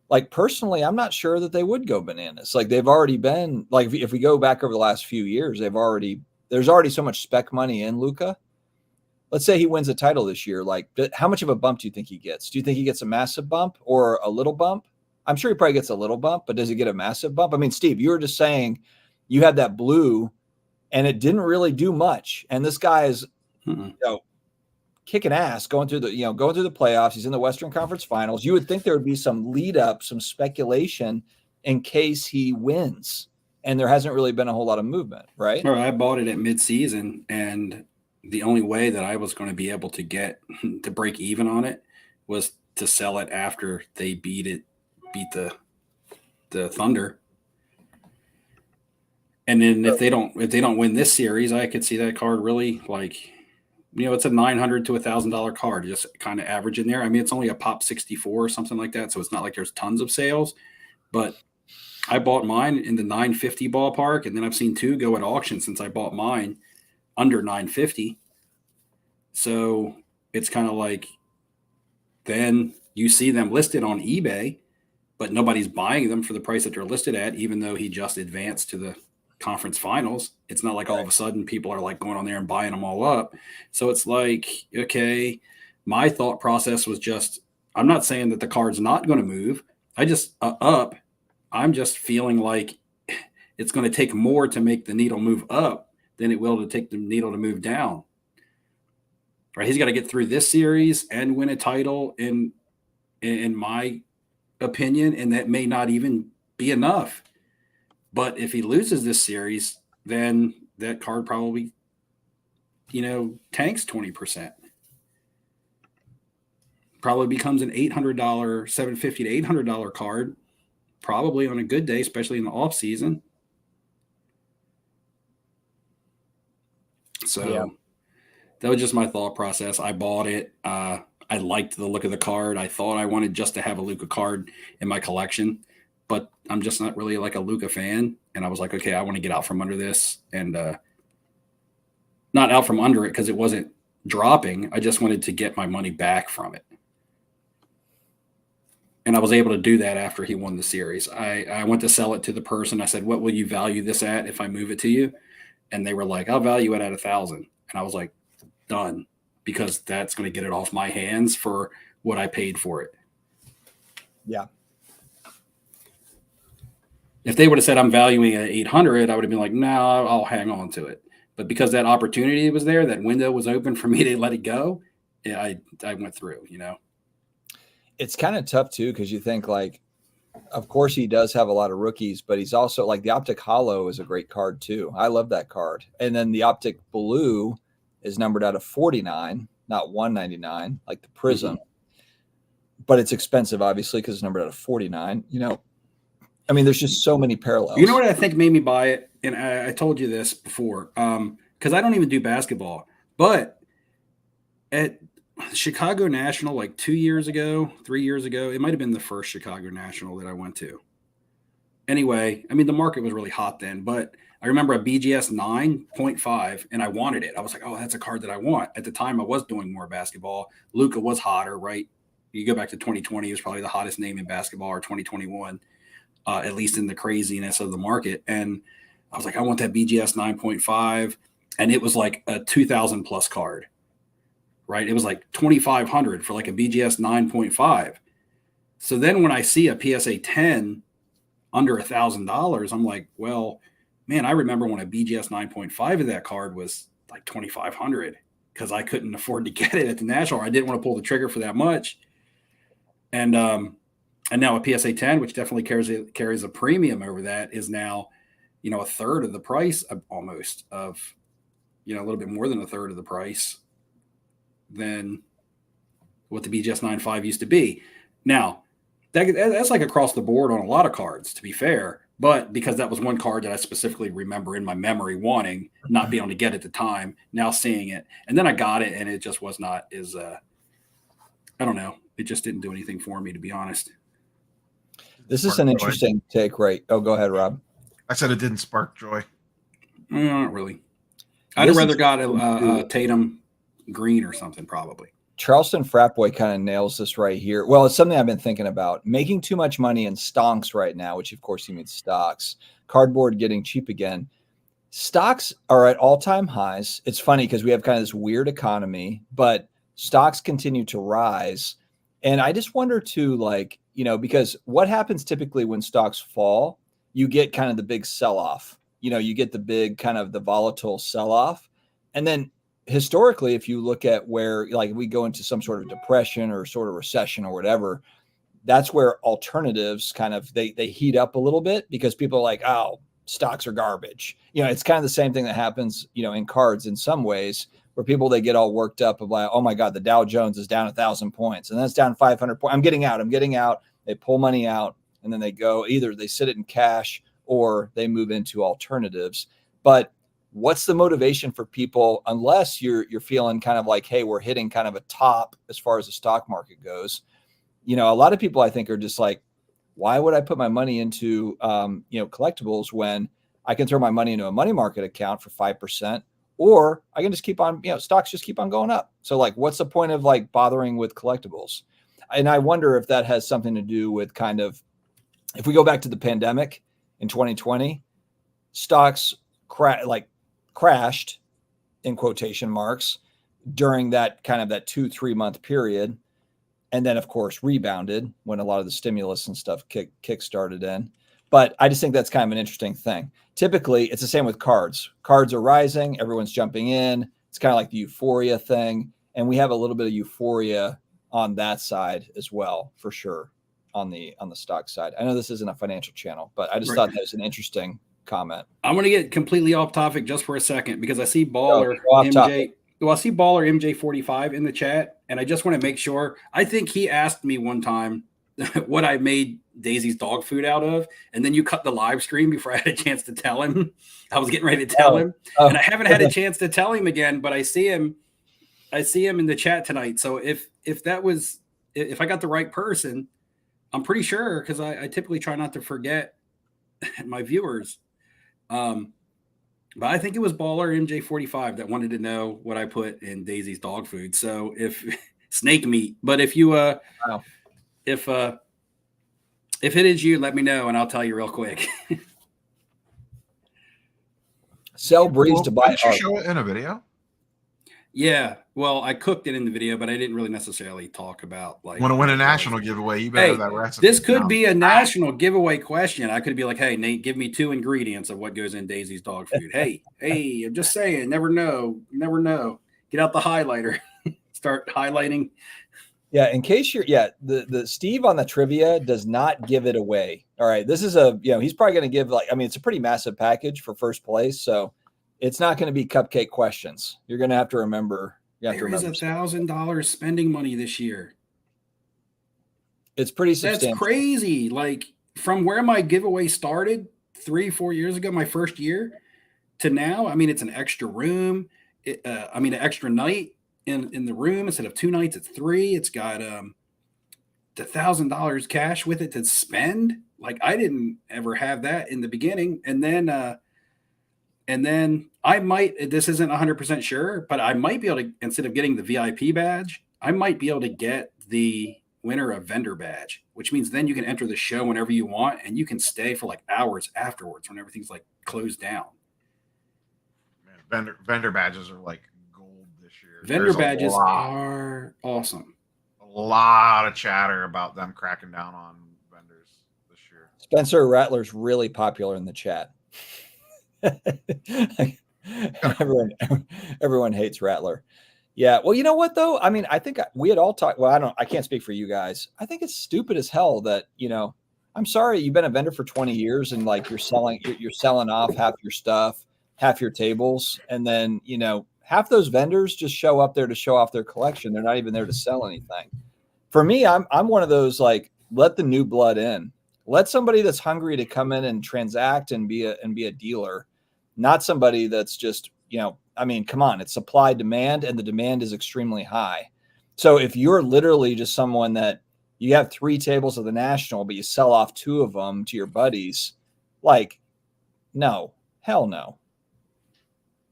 Like personally, I'm not sure that they would go bananas. Like they've already been like, if we go back over the last few years, there's already so much spec money in Luka. Let's say he wins a title this year. Like, how much of a bump do you think he gets? Do you think he gets a massive bump or a little bump? I'm sure he probably gets a little bump, but does he get a massive bump? I mean, Steve, you were just saying you had that blue and it didn't really do much. And this guy is kicking ass going through the playoffs. He's in the Western Conference Finals. You would think there would be some lead up, some speculation in case he wins. And there hasn't really been a whole lot of movement, right? Well, I bought it at midseason, and the only way that I was going to be able to get to break even on it was to sell it after they beat the Thunder. And then if they don't win this series, I could see that card really like, it's a $900 to $1,000 card, just kind of average in there. I mean, it's only a pop 64 or something like that, so it's not like there's tons of sales. But I bought mine in the 950 ballpark, and then I've seen two go at auction since I bought mine under 950. So it's kind of like then you see them listed on eBay, but nobody's buying them for the price that they're listed at, even though he just advanced to the conference finals. It's not like all of a sudden people are like going on there and buying them all up. So it's like, okay, my thought process was just, I'm not saying that the card's not going to move. I'm just feeling like it's going to take more to make the needle move up than it will to take the needle to move down. right? He's got to get through this series and win a title in my opinion, and that may not even be enough. But if he loses this series, then that card probably, tanks 20%. Probably becomes an $800, $750 to $800 card, probably on a good day, especially in the off season. So that was just my thought process. I bought it. I liked the look of the card. I thought I wanted just to have a Luka card in my collection, but I'm just not really like a Luka fan. And I was like, okay, I want to get out from under this, and not out from under it because it wasn't dropping. I just wanted to get my money back from it. And I was able to do that after he won the series. I went to sell it to the person. I said, what will you value this at if I move it to you? And they were like, I'll value it at $1,000. And I was like, done, because that's going to get it off my hands for what I paid for it. Yeah. If they would have said I'm valuing it at 800, I would have been like, no, I'll hang on to it. But because that opportunity was there, that window was open for me to let it go, I went through, It's kind of tough too, because you think like, of course he does have a lot of rookies, but he's also like the Optic Hollow is a great card too. I love that card. And then the Optic Blue is numbered out of 49, not 199, like the Prism. Mm-hmm. But it's expensive, obviously, because it's numbered out of 49. I mean, there's just so many parallels. You know what I think made me buy it? And I told you this before, because I don't even do basketball. But at Chicago National, like 3 years ago, it might have been the first Chicago National that I went to. Anyway, I mean, the market was really hot then, but I remember a BGS 9.5, and I wanted it. I was like, oh, that's a card that I want. At the time, I was doing more basketball. Luka was hotter, right? You go back to 2020, he was probably the hottest name in basketball, or 2021, at least in the craziness of the market. And I was like, I want that BGS 9.5, and it was like a 2,000 plus card. Right? It was like 2,500 for like a BGS 9.5. So then when I see a PSA 10 under $1,000, I'm like, well, man, I remember when a BGS 9.5 of that card was like 2,500 because I couldn't afford to get it at the National. I didn't want to pull the trigger for that much. And now a PSA 10, which definitely carries a premium over that, is now, a third of the price almost of, a little bit more than a third of the price than what the BGS 9.5 used to be. Now, that's like across the board on a lot of cards, to be fair. But because that was one card that I specifically remember in my memory wanting, not being able to get at the time, now seeing it. And then I got it, and it just was not as, I don't know. It just didn't do anything for me, to be honest. This is an interesting take, right? Oh, go ahead, Rob. I said it didn't spark joy. Not really. I'd have rather got a Tatum green or something, probably. Charleston Frat Boy kind of nails this right here. Well, it's something I've been thinking about. Making too much money in stonks right now, which of course he means stocks. Cardboard getting cheap again. Stocks are at all-time highs. It's funny because we have kind of this weird economy, but stocks continue to rise. And I just wonder too, like, because what happens typically when stocks fall, you get kind of the big sell-off. You get the big kind of the volatile sell-off. And then historically, if you look at where, like, we go into some sort of depression or sort of recession or whatever, that's where alternatives kind of, they heat up a little bit because people are like, oh, stocks are garbage. It's kind of the same thing that happens, in cards in some ways, where people, they get all worked up of like, oh my God, the Dow Jones is down 1,000 points and then it's down 500 points. I'm getting out. They pull money out and then they go, either they sit it in cash or they move into alternatives. But what's the motivation for people, unless you're feeling kind of like, hey, we're hitting kind of a top as far as the stock market goes? A lot of people, I think, are just like, why would I put my money into, collectibles when I can throw my money into a money market account for 5%, or I can just keep on, stocks just keep on going up. So like, what's the point of like bothering with collectibles? And I wonder if that has something to do with kind of, if we go back to the pandemic in 2020, stocks crashed in quotation marks during that kind of that 2-3 month period. And then of course rebounded when a lot of the stimulus and stuff kick started in. But I just think that's kind of an interesting thing. Typically it's the same with cards. Cards are rising. Everyone's jumping in. It's kind of like the euphoria thing. and we have a little bit of euphoria on that side as well, for sure, on the stock side. I know this isn't a financial channel, but I just thought that was an interesting comment. I'm going to get completely off topic just for a second because I see Baller MJ. Well, I see Baller MJ45 in the chat, and I just want to make sure. I think he asked me one time what I made Daisy's dog food out of, and then you cut the live stream before I had a chance to tell him. I was getting ready to tell him, and I haven't had a chance to tell him again, but I see him in the chat tonight. So if I got the right person, I'm pretty sure, because I typically try not to forget my viewers. But I think it was Baller MJ45 that wanted to know what I put in Daisy's dog food. So if snake meat, but if you if it is you, let me know and I'll tell you real quick. Sell Breeze to buy. Did you show it in a video? Yeah, well, I cooked it in the video, but I didn't really necessarily talk about like. Want to win a national giveaway? You better have that recipe. This could be a national giveaway question. I could be like, "Hey, Nate, give me 2 ingredients of what goes in Daisy's dog food." hey, I'm just saying, never know. Get out the highlighter, start highlighting. Yeah, in case you're, the Steve on the trivia does not give it away. All right, this is he's probably going to give it's a pretty massive package for first place, so. It's not going to be cupcake questions. You're going to have to remember. There is $1,000 spending money this year. It's pretty substantial. That's crazy. Like from where my giveaway started 3-4 years ago, my first year, to now. I mean, it's an extra room. An extra night in the room instead of 2 nights. It's 3. It's got $1,000 cash with it to spend. Like I didn't ever have that in the beginning, and then I might, this isn't 100% sure, but I might be able to, instead of getting the VIP badge, I might be able to get the winner a vendor badge, which means then you can enter the show whenever you want and you can stay for like hours afterwards when everything's like closed down. Man, vendor badges are like gold this year. Vendor badges are awesome. A lot of chatter about them cracking down on vendors this year. Spencer Rattler's really popular in the chat. everyone hates Rattler. Yeah. Well, you know what though? I mean, I think we had all talked. Well, I can't speak for you guys. I think it's stupid as hell that, I'm sorry, you've been a vendor for 20 years and like you're selling off half your stuff, half your tables. And then, half those vendors just show up there to show off their collection. They're not even there to sell anything. For me, I'm one of those, like, let the new blood in. Let somebody that's hungry to come in and transact and be a dealer. Not somebody that's just, come on, it's supply demand and the demand is extremely high. So if you're literally just someone that you have 3 tables of the national, but you sell off 2 of them to your buddies, like, no, hell no.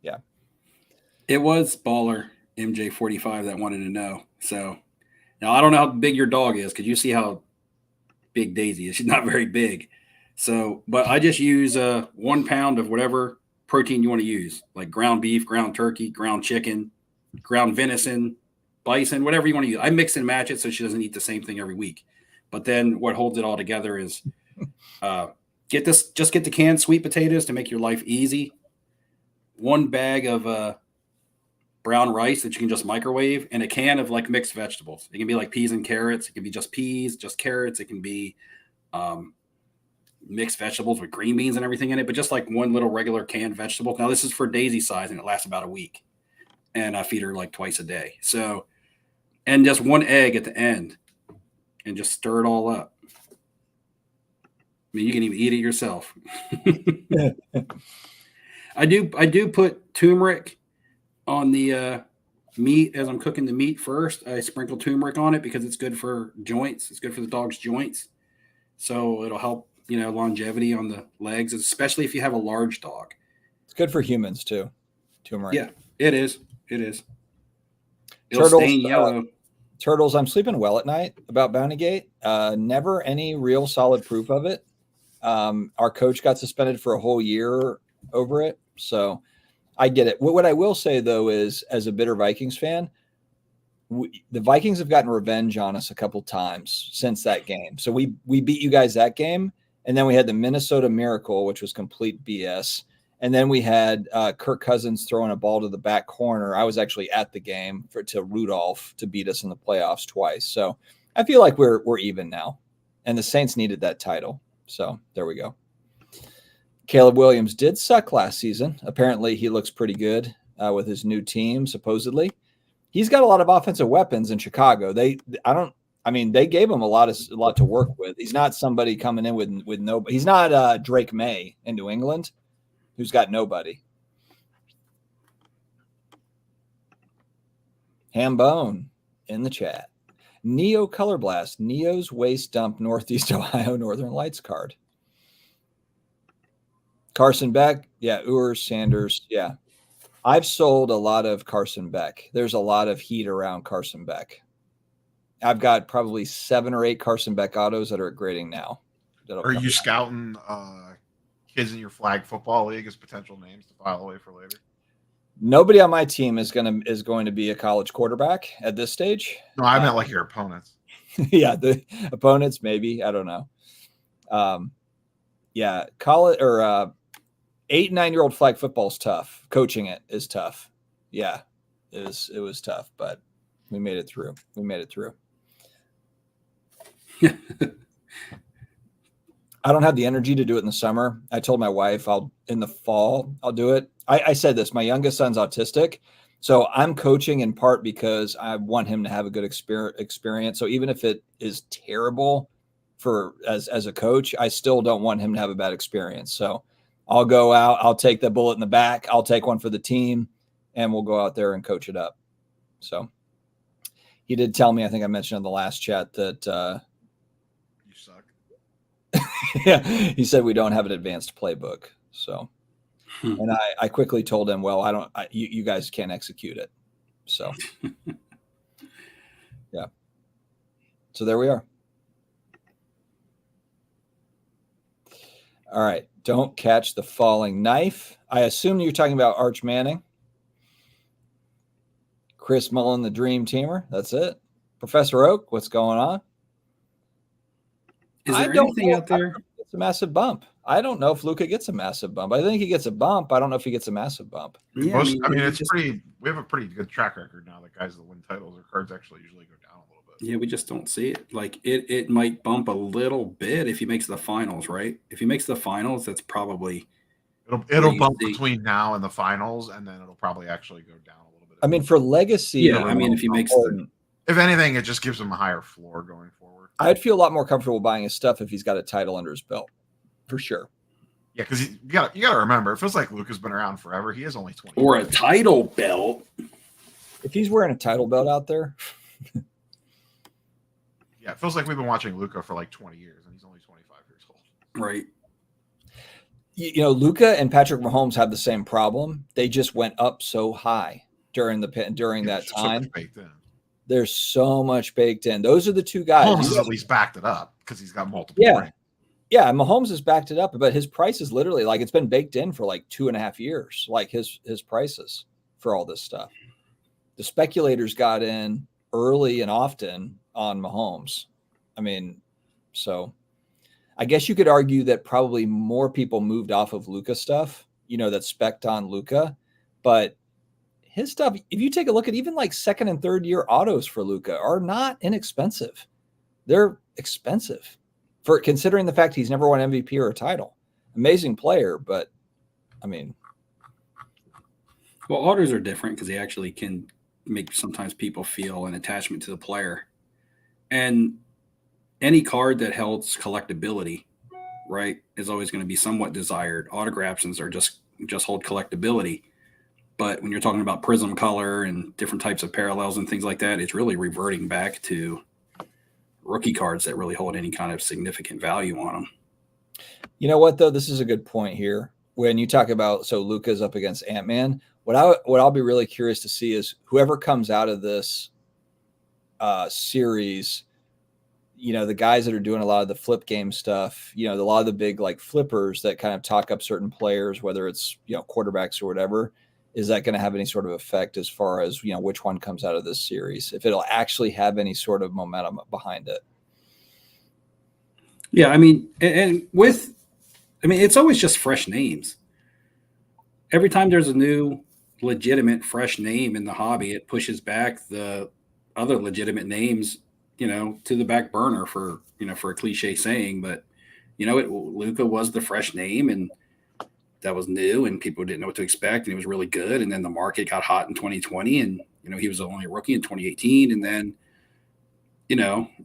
Yeah. It was Baller MJ45 that wanted to know. So now I don't know how big your dog is. Could you see how big Daisy is? She's not very big. So, but I just use 1 pound of whatever protein you want to use, like ground beef, ground turkey, ground chicken, ground venison, bison, whatever you want to use. I mix and match it so she doesn't eat the same thing every week. But then what holds it all together is get the canned sweet potatoes to make your life easy. 1 bag of brown rice that you can just microwave, and a can of like mixed vegetables. It can be like peas and carrots. It can be just peas, just carrots. It can be mixed vegetables with green beans and everything in it, but just like 1 little regular canned vegetable. Now this is for Daisy size and it lasts about a week, and I feed her like twice a day. So, and just 1 egg at the end and just stir it all up. I mean, you can even eat it yourself. I do put turmeric on the meat as I'm cooking the meat first. I sprinkle turmeric on it because it's good for joints. It's good for the dog's joints. So it'll help, longevity on the legs, especially if you have a large dog. It's good for humans too. Turmeric. Yeah, it is. It'll stain yellow. Turtles, I'm sleeping well at night about Bountygate. Never any real solid proof of it. Our coach got suspended for a whole year over it. So I get it. What I will say, though, is as a bitter Vikings fan, the Vikings have gotten revenge on us a couple times since that game. So we beat you guys that game. And then we had the Minnesota Miracle, which was complete BS. And then we had Kirk Cousins throwing a ball to the back corner. I was actually at the game to Rudolph to beat us in the playoffs twice. So I feel like we're even now. And the Saints needed that title. So there we go. Caleb Williams did suck last season. Apparently he looks pretty good with his new team, supposedly. He's got a lot of offensive weapons in Chicago. They gave him a lot to work with. He's not somebody coming in with no. He's not Drake May in New England, who's got nobody. Hambone in the chat. Neo Color Blast. Neo's Waste Dump Northeast Ohio Northern Lights card. Carson Beck. Yeah. Ewers, Sanders. Yeah. I've sold a lot of Carson Beck. There's a lot of heat around Carson Beck. I've got probably 7 or 8 Carson Beck autos that are at grading now. Are you scouting kids in your flag football league as potential names to file away for later? Nobody on my team is going to be a college quarterback at this stage. No, I meant like your opponents. Yeah, the opponents maybe. I don't know. Yeah, college or 8 and 9-year-old flag football is tough. Coaching it is tough. Yeah, it was tough, but we made it through. I don't have the energy to do it in the summer. I told my wife in the fall I'll do it. I said this, my youngest son's autistic. So I'm coaching in part because I want him to have a good experience. So even if it is terrible as a coach, I still don't want him to have a bad experience. So I'll go out, I'll take the bullet in the back, I'll take one for the team, and we'll go out there and coach it up. So he did tell me, I think I mentioned in the last chat that you suck. Yeah, he said we don't have an advanced playbook. So, and I quickly told him, well, you guys can't execute it. So, yeah. So there we are. All right. Don't catch the falling knife. I assume you're talking about Arch Manning. Chris Mullen, the Dream Teamer. That's it. Professor Oak, what's going on? Is there anything out there? It's a massive bump. I don't know if Luka gets a massive bump. I think he gets a bump. I don't know if he gets a massive bump. Yeah, it's pretty. We have a pretty good track record now. The guys that win titles, their cards actually usually go down a little bit. Yeah, we just don't see it. Like it might bump a little bit if he makes the finals, right? If he makes the finals, that's probably it'll bump between now and the finals, and then it'll probably actually go down a little bit. I mean, for legacy, yeah. I mean, if he makes if anything, it just gives him a higher floor going forward. I'd feel a lot more comfortable buying his stuff if he's got a title under his belt, for sure. Yeah, because you got to remember, it feels like Luka's been around forever. He is only 20. Or a title belt. If he's wearing a title belt out there. Yeah, it feels like we've been watching Luka for like 20 years, and he's only 25 years old. Right. You know, Luka and Patrick Mahomes have the same problem. They just went up so high during that time. So baked in. There's so much baked in. Those are the two guys. Mahomes has at least backed it up because he's got multiple. Yeah. Yeah, Mahomes has backed it up, but his price is literally like it's been baked in for like 2.5 years, like his prices for all this stuff. The speculators got in early and often on Mahomes. I mean, so I guess you could argue that probably more people moved off of Luka stuff, that spec'd on Luka, but his stuff, if you take a look at even like 2nd and 3rd year autos for Luka are not inexpensive. They're expensive. For considering the fact he's never won MVP or a title. Amazing player, but I mean. Well, autos are different because they actually can make sometimes people feel an attachment to the player. And any card that holds collectability, right, is always going to be somewhat desired. Autographs are just hold collectability. But when you're talking about prism color and different types of parallels and things like that, it's really reverting back to rookie cards that really hold any kind of significant value on them. You know what, though? This is a good point here. When you talk about, so Luka's up against Ant-Man, what I'll be really curious to see is whoever comes out of this series, the guys that are doing a lot of the flip game stuff, a lot of the big like flippers that kind of talk up certain players, whether it's, quarterbacks or whatever, is that going to have any sort of effect as far as, which one comes out of this series, if it'll actually have any sort of momentum behind it? Yeah. I mean, it's always just fresh names. every time there's a new legitimate fresh name in the hobby, it pushes back the other legitimate names, to the back burner for a cliche saying. But Luka was the fresh name, and that was new, and people didn't know what to expect, and it was really good. And then the market got hot in 2020, and he was only a rookie in 2018, and then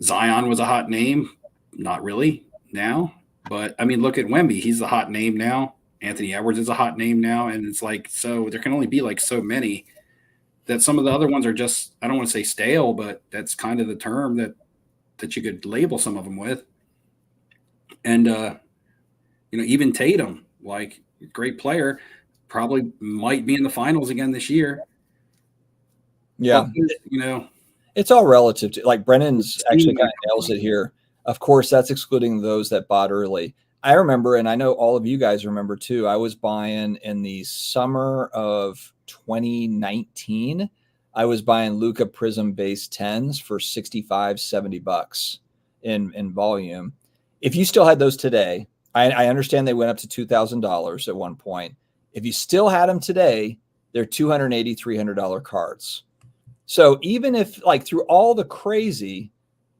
Zion was a hot name, not really now, but I mean, look at Wemby, he's a hot name now. Anthony Edwards is a hot name now, and it's like, so there can only be like so many that some of the other ones are just, I don't want to say stale, but that's kind of the term that you could label some of them with. And even Tatum, like, great player, probably might be in the finals again this year. Yeah. But, it's all relative to, like, Brennan's actually kind of nails it here. Of course, that's excluding those that bought early. I remember, and I know all of you guys remember too, I was buying in the summer of 2019. I was buying Luka Prism base 10s for $65-70 in volume. If you still had those today, I understand they went up to $2,000 at one point. If you still had them today, they're $280, $300 cards. So even if, like, through all the crazy,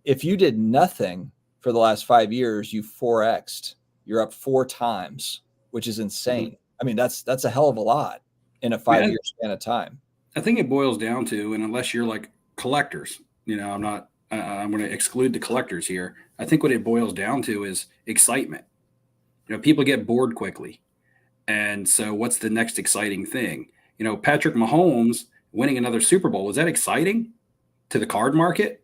if you did nothing for the last 5 years, you 4x'd. You're up 4 times, which is insane. Mm-hmm. I mean, that's a hell of a lot in a 5-year span of time. I think it boils down to, and unless you're like collectors, I'm going to exclude the collectors here. I think what it boils down to is excitement. People get bored quickly. And so what's the next exciting thing? Patrick Mahomes winning another Super Bowl, was that exciting to the card market?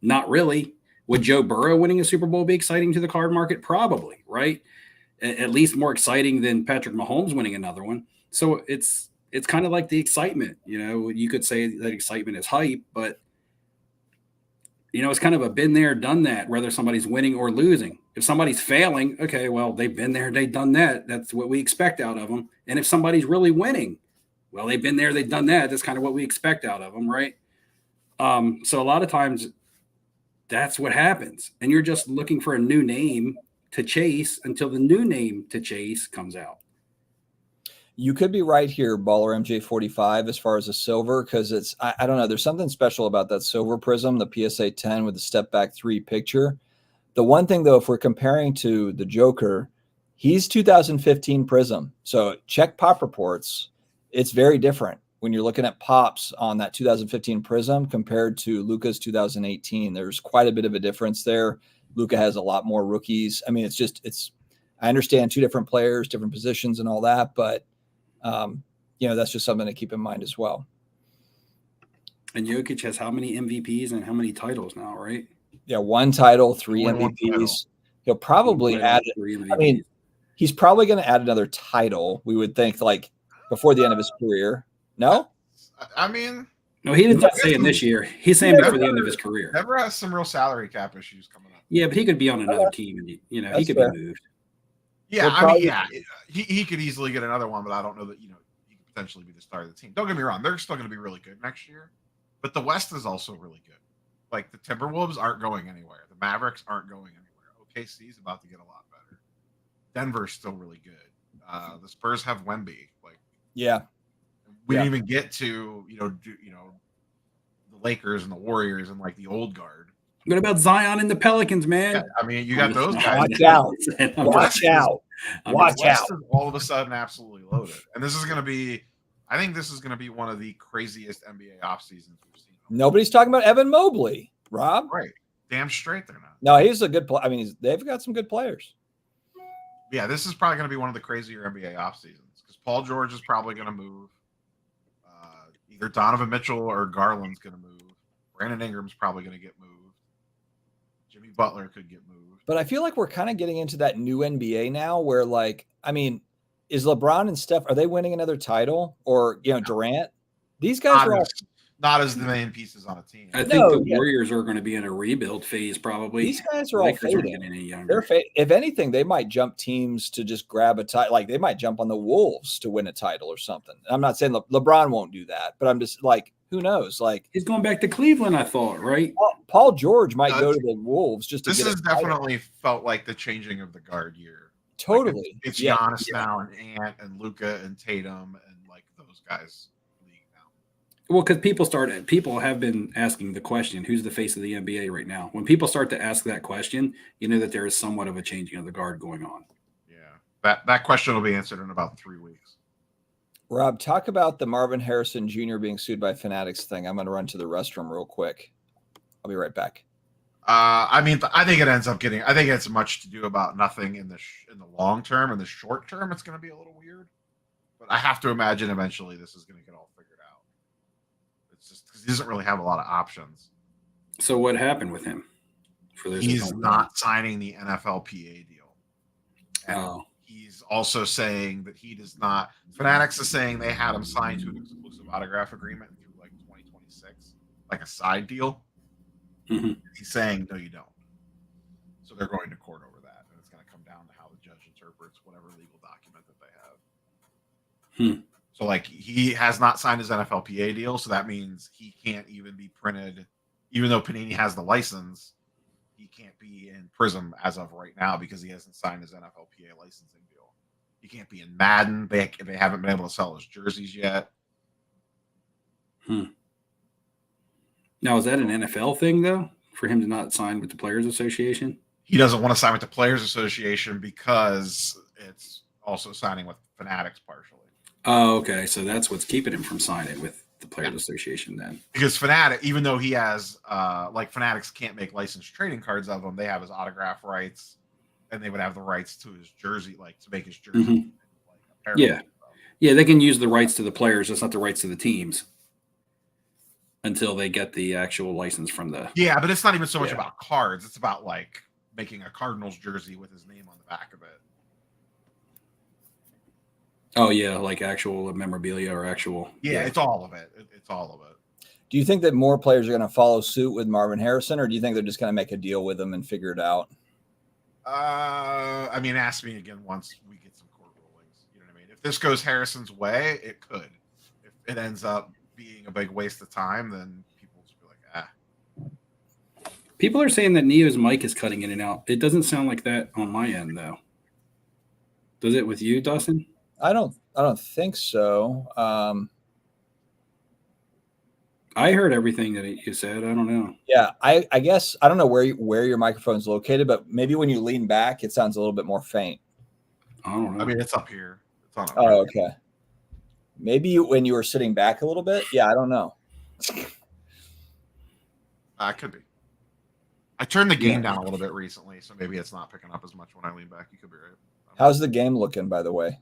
Not really. Would Joe Burrow winning a Super Bowl be exciting to the card market? Probably, right? At least more exciting than Patrick Mahomes winning another one. So it's kind of like the excitement. You could say that excitement is hype, but it's kind of a been there, done that, whether somebody's winning or losing. If somebody's failing, okay, well, they've been there, they've done that. That's what we expect out of them. And if somebody's really winning, well, they've been there, they've done that. That's kind of what we expect out of them, right? So a lot of times that's what happens. And you're just looking for a new name to chase until the new name to chase comes out. You could be right here, Baller MJ45, as far as the silver, because it's, I don't know, there's something special about that silver prism, the PSA 10 with the step back 3 picture. The one thing, though, if we're comparing to the Joker, he's 2015 prism. So check pop reports. It's very different when you're looking at pops on that 2015 prism compared to Luka's 2018. There's quite a bit of a difference there. Luka has a lot more rookies. I mean, I understand 2 different players, different positions and all that, but that's just something to keep in mind as well. And Jokic has how many MVPs and how many titles now, right? Yeah, 1 title, 3 MVPs. He'll probably add, I mean, he's probably going to add another title, we would think, like, before the end of his career. No? I mean, no, he didn't say it this year. He's saying before the end of his career. Never has some real salary cap issues coming up. Yeah, but he could be on another team, and he could be moved. Yeah, he could easily get another one, but I don't know that he could potentially be the star of the team. Don't get me wrong; they're still going to be really good next year, but the West is also really good. Like, the Timberwolves aren't going anywhere. The Mavericks aren't going anywhere. OKC is about to get a lot better. Denver's still really good. The Spurs have Wemby. Like, yeah, we didn't even get to the Lakers and the Warriors and like the old guard. What about Zion and the Pelicans, man? Yeah, I mean, you got those guys. Watch out! Watch out! Watch out! All of a sudden, absolutely loaded, and this is going to be. I think this is going to be one of the craziest NBA off seasons we've seen. Nobody's talking about Evan Mobley, Rob. Right? Damn straight they're not. No, he's a good player. I mean, they've got some good players. Yeah, this is probably going to be one of the crazier NBA off seasons because Paul George is probably going to move. Either Donovan Mitchell or Garland's going to move. Brandon Ingram's probably going to get moved. Jimmy Butler could get moved. But I feel like we're kind of getting into that new NBA now where, like, I mean, is LeBron and Steph, are they winning another title? Or, Durant? These guys are all not as the main pieces on a team. I think the Warriors are going to be in a rebuild phase probably. These guys are all fading. If anything, they might jump teams to just grab a title. Like, they might jump on the Wolves to win a title or something. I'm not saying LeBron won't do that, but I'm just like, who knows? Like, he's going back to Cleveland, I thought, right? Paul George might go to the Wolves just to this get has definitely felt like the changing of the guard year. Totally. It's Giannis now and Ant and Luka and Tatum and like those guys league now. Well, because people have been asking the question, who's the face of the NBA right now? When people start to ask that question, you know that there is somewhat of a changing of the guard going on. Yeah. That question will be answered in about 3 weeks. Rob, talk about the Marvin Harrison Jr. being sued by Fanatics thing. I'm going to run to the restroom real quick. I'll be right back. I think it ends up getting. I think it's much to do about nothing in the long term. In the short term, it's going to be a little weird. But I have to imagine eventually this is going to get all figured out. It's just because he doesn't really have a lot of options. So what happened with him? He's not signing the NFLPA deal. And he's also saying that he does not. Fanatics is saying they had him sign to an exclusive autograph agreement through like 2026, like a side deal. Mm-hmm. He's saying, no, you don't. So they're going to court over that. And it's going to come down to how the judge interprets whatever legal document that they have. So, like, he has not signed his NFLPA deal. So that means he can't even be printed. Even though Panini has the license, he can't be in Prism as of right now because he hasn't signed his NFLPA licensing deal. He can't be in Madden. They haven't been able to sell his jerseys yet. Now, is that an NFL thing, though, for him to not sign with the Players Association? He doesn't want to sign with the Players Association because it's also signing with Fanatics partially. Oh, okay. So that's what's keeping him from signing with the Players Association then. Because Fanatic, even though he has, Fanatics can't make licensed trading cards of him, they have his autograph rights, and they would have the rights to his jersey, like to make his jersey. Yeah. Yeah, they can use the rights to the players, just not the rights to the teams. Until they get the actual license from the... Yeah, but it's not even so much about cards. It's about, like, making a Cardinals jersey with his name on the back of it. Oh, yeah, like actual memorabilia or actual... Yeah, it's all of it. It's all of it. Do you think that more players are going to follow suit with Marvin Harrison, or do you think they're just going to make a deal with him and figure it out? Ask me again once we get some court rulings. You know what I mean? If this goes Harrison's way, it could. If it ends up being a big waste of time, then people will just be like, People are saying that Neo's mic is cutting in and out. It doesn't sound like that on my end, though. Does it with you, Dustin? I don't think so. I heard everything that you said. I don't know. Yeah, I guess I don't know where your microphone's located, but maybe when you lean back, it sounds a little bit more faint. I don't know. it's up here. It's on. Oh, okay. Maybe when you were sitting back a little bit. Yeah, I don't know. Could be. I turned the game down a little bit recently, so maybe it's not picking up as much when I lean back. You could be right. How's the game looking, by the way?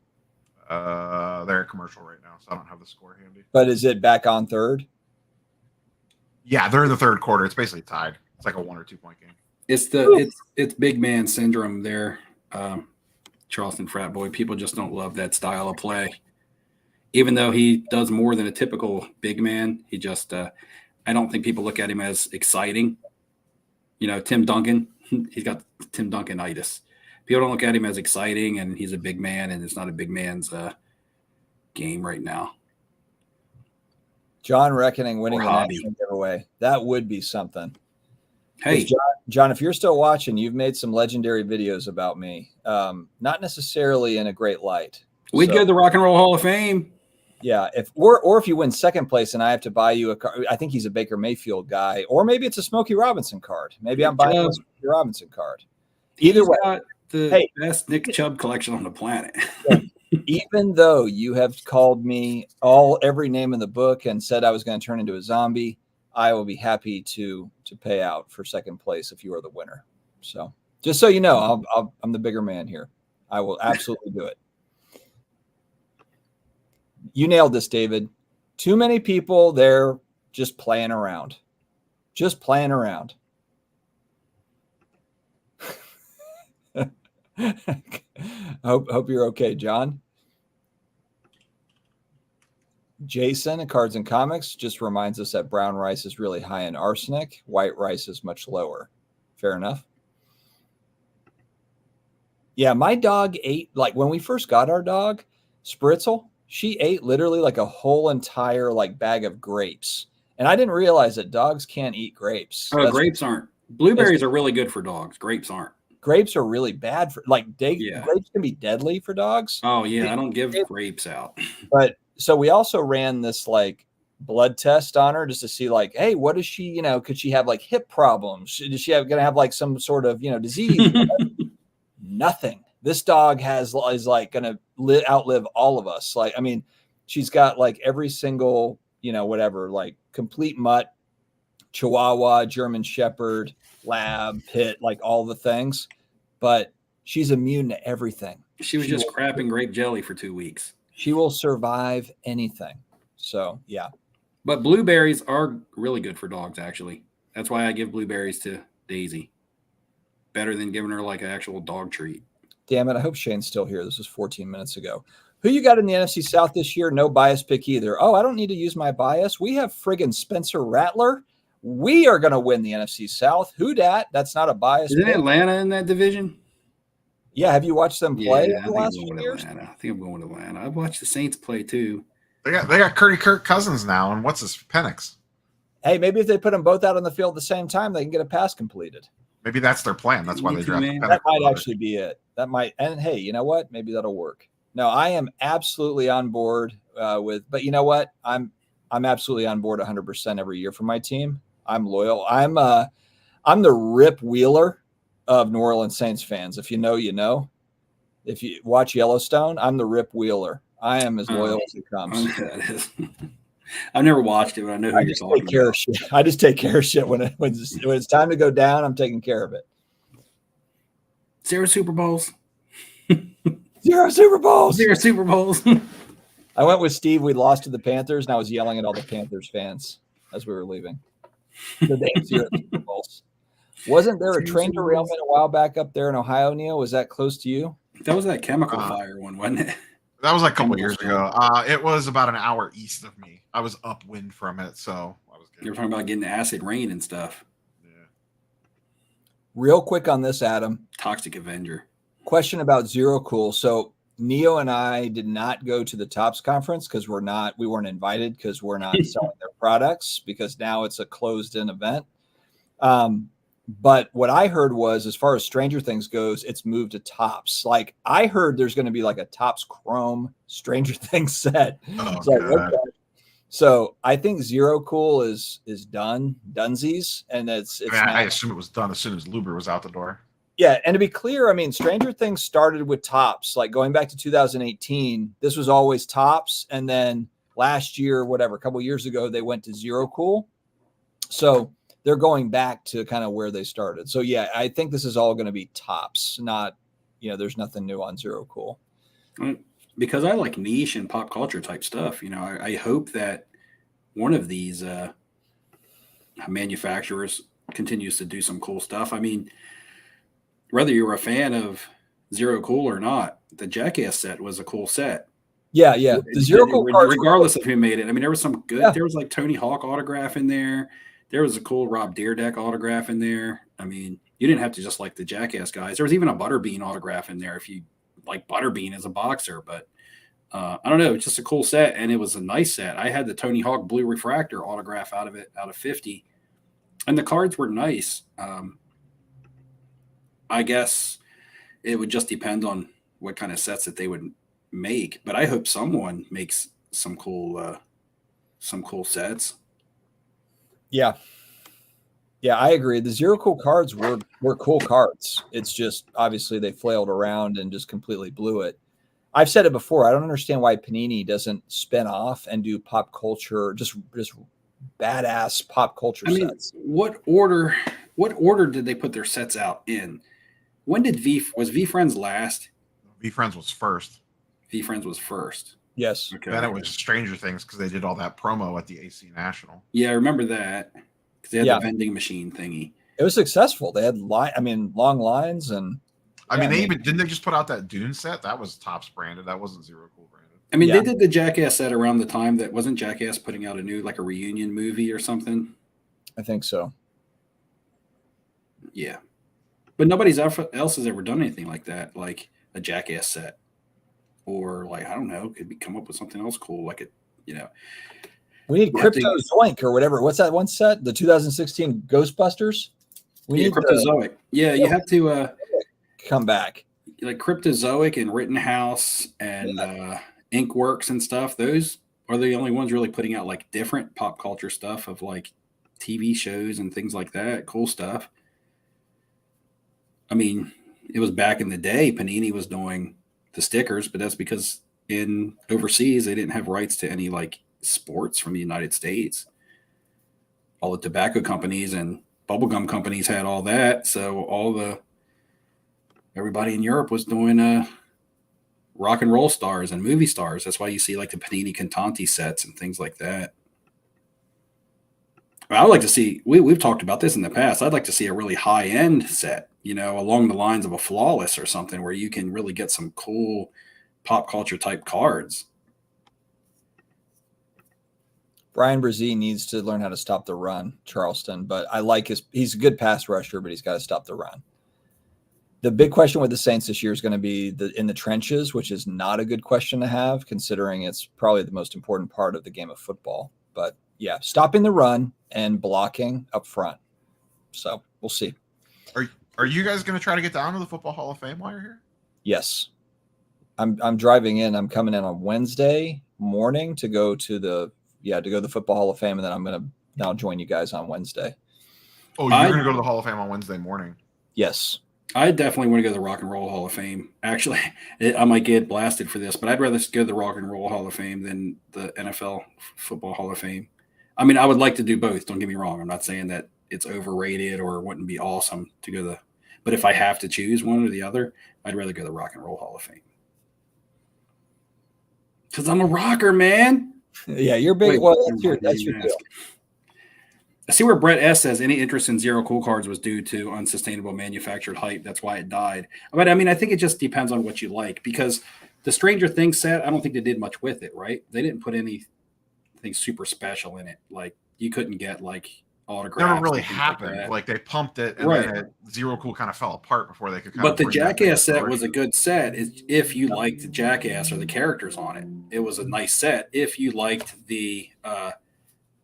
They're at commercial right now, so I don't have the score handy. But is it back on third? Yeah, they're in the third quarter. It's basically tied. It's like a 1 or 2 point game. It's big man syndrome there, Charleston frat boy. People just don't love that style of play. Even though he does more than a typical big man, he just I don't think people look at him as exciting. You know, Tim Duncan, he's got Tim Duncanitis. People don't look at him as exciting, and he's a big man, and it's not a big man's game right now. John Reckoning winning the national giveaway. That would be something. Hey, John, if you're still watching, you've made some legendary videos about me. Not necessarily in a great light. We'd go to the Rock and Roll Hall of Fame. Yeah, if you win second place and I have to buy you a card, I think he's a Baker Mayfield guy, or maybe it's a Smokey Robinson card. Maybe I'm buying a Smokey Robinson card. Either way, got the best Nick Chubb collection on the planet. Even though you have called me every name in the book and said I was going to turn into a zombie, I will be happy to pay out for second place if you are the winner. So just so you know, I'm the bigger man here. I will absolutely do it. You nailed this, David. Too many people there just playing around. Just playing around. Hope you're okay, John. Jason at Cards and Comics just reminds us that brown rice is really high in arsenic. White rice is much lower. Fair enough. Yeah, my dog ate, like when we first got our dog, Spritzel, she ate literally like a whole entire bag of grapes. And I didn't realize that dogs can't eat grapes. Grapes aren't. Blueberries are really good for dogs. Grapes aren't. grapes are really bad for Yeah. grapes can be deadly for dogs. Oh yeah, I don't give grapes out. But so we also ran this like blood test on her just to see like, hey, what is she, you know, could she have like hip problems? Is she gonna have like some sort of, you know, disease? Nothing. This dog is like gonna outlive all of us. Like, I mean, she's got like every single, you know, whatever, like complete mutt, Chihuahua, German Shepherd, Lab, Pit, like all the things, but she's immune to everything. She was just crapping grape jelly for 2 weeks. She will survive anything. So yeah. But blueberries are really good for dogs, actually. That's why I give blueberries to Daisy. Better than giving her like an actual dog treat. Damn it. I hope Shane's still here. This was 14 minutes ago. Who you got in the NFC South this year? No bias pick either. Oh, I don't need to use my bias. We have friggin' Spencer Rattler. We are going to win the NFC South. Who dat? That's not a bias. Isn't Atlanta in that division? Yeah. Have you watched them play Yeah, the last few years? I think I'm going to Atlanta. I've watched the Saints play too. They got Kirk Cousins now, and what's his Penix? Hey, maybe if they put them both out on the field at the same time, they can get a pass completed. Maybe that's their plan. That's why they drafted Penix. That might actually be it. That might. And hey, you know what? Maybe that'll work. No, I am absolutely on board but you know what? I'm absolutely on board 100% every year for my team. I'm loyal. I'm the Rip Wheeler of New Orleans Saints fans. If you know, you know. If you watch Yellowstone, I'm the Rip Wheeler. I am as loyal as it comes. I've never watched it, but I know who you're talking about. I just take care of shit when it's time to go down. I'm taking care of it. 0 Super Bowls. 0 Super Bowls. 0 Super Bowls. I went with Steve. We lost to the Panthers, and I was yelling at all the Panthers fans as we were leaving. The damn 0 Super Bowls. Wasn't there a train derailment a while back up there in Ohio, Neil? Was that close to you? That was that chemical fire one, wasn't it? That was like a couple years ago. It was about an hour east of me. I was upwind from it, so I was good. You were talking about getting acid rain and stuff. Yeah. Real quick on this, Adam. Toxic Avenger. Question about Zero Cool. So Neo and I did not go to the Tops conference because we weren't invited because we're not selling their products because now it's a closed-in event. But what I heard was, as far as Stranger Things goes, it's moved to Tops. Like I heard there's going to be like a Tops Chrome Stranger Things set. Oh, like, okay. So I think Zero Cool is done, dunsies, and I assume it was done as soon as Luber was out the door. Yeah, and to be clear, I mean, Stranger Things started with Tops. Like going back to 2018, this was always Tops, and then last year, a couple years ago, they went to Zero Cool. So they're going back to kind of where they started. So yeah, I think this is all going to be Tops, not, there's nothing new on Zero Cool. Because I like niche and pop culture type stuff. I hope that one of these manufacturers continues to do some cool stuff. I mean, whether you're a fan of Zero Cool or not, the Jackass set was a cool set. Yeah. The Zero Cool cards, regardless of who made it. I mean, there was some good. Yeah. There was like Tony Hawk autograph in there. There was a cool Rob Dyrdek autograph in there. I mean, you didn't have to just like the Jackass guys. There was even a Butterbean autograph in there if you like Butterbean as a boxer. But I don't know. It's just a cool set, and it was a nice set. I had the Tony Hawk Blue Refractor autograph out of 50, and the cards were nice. I guess it would just depend on what kind of sets that they would make. But I hope someone makes some cool sets. Yeah, I agree. The Zero Cool cards were cool cards. It's just obviously they flailed around and just completely blew it. I've said it before. I don't understand why Panini doesn't spin off and do pop culture, just badass pop culture sets. What order did they put their sets out in? When did was V Friends last? V Friends was first. V Friends was first. Yes. Okay. Then it was Stranger Things because they did all that promo at the AC National. Yeah, I remember that because they had the vending machine thingy. It was successful. They had long lines and. Didn't they just put out that Dune set? That was Tops branded. That wasn't Zero Cool branded. I mean, they did the Jackass set around the time that wasn't Jackass putting out a new like a reunion movie or something. I think so. Yeah, but nobody else has ever done anything like that, like a Jackass set. Or like, I don't know, could we come up with something else cool? Like we need Cryptozoic or whatever. What's that one set? The 2016 Ghostbusters? We need Cryptozoic. You have to come back. Like Cryptozoic and Rittenhouse and Inkworks and stuff. Those are the only ones really putting out like different pop culture stuff of like TV shows and things like that. Cool stuff. I mean, it was back in the day, Panini was doing the stickers, but that's because in overseas, they didn't have rights to any like sports from the United States. All the tobacco companies and bubblegum companies had all that. So everybody in Europe was doing rock and roll stars and movie stars. That's why you see like the Panini Cantanti sets and things like that. I would like to see, we've talked about this in the past. I'd like to see a really high end set, along the lines of a Flawless or something where you can really get some cool pop culture type cards. Brian Brzee needs to learn how to stop the run, Charleston, but I like he's a good pass rusher, but he's got to stop the run. The big question with the Saints this year is going to be in the trenches, which is not a good question to have, considering it's probably the most important part of the game of football. But yeah, stopping the run and blocking up front. So we'll see. Are you guys going to try to get down to the Football Hall of Fame while you're here? Yes. I'm driving in. I'm coming in on Wednesday morning to go to the Football Hall of Fame, and then I'm going to now join you guys on Wednesday. Oh, you're going to go to the Hall of Fame on Wednesday morning? Yes. I definitely want to go to the Rock and Roll Hall of Fame. Actually, I might get blasted for this, but I'd rather go to the Rock and Roll Hall of Fame than the NFL Football Hall of Fame. I mean, I would like to do both. Don't get me wrong. I'm not saying that it's overrated or wouldn't be awesome to go but if I have to choose one or the other, I'd rather go to the Rock and Roll Hall of Fame. Because I'm a rocker, man. Yeah, you're big. That's your deal. I see where Brett S says any interest in Zero Cool cards was due to unsustainable manufactured hype. That's why it died. But I mean, I think it just depends on what you like, because the Stranger Things set, I don't think they did much with it, right? They didn't put anything super special in it. Like you couldn't get like autographs. Never really happened. Like they pumped it, and then Zero Cool kind of fell apart before they could. But the Jackass set was a good set. If you liked the Jackass or the characters on it, it was a nice set. If you liked the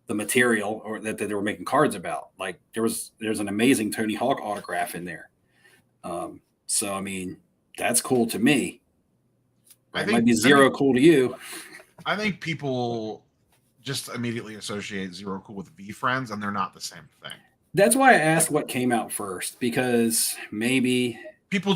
material or that they were making cards about, like there's an amazing Tony Hawk autograph in there. So I mean, that's cool to me. It might be Zero Cool to you. I think people just immediately associate Zero Cool with V-Friends, and they're not the same thing. That's why I asked what came out first, because maybe people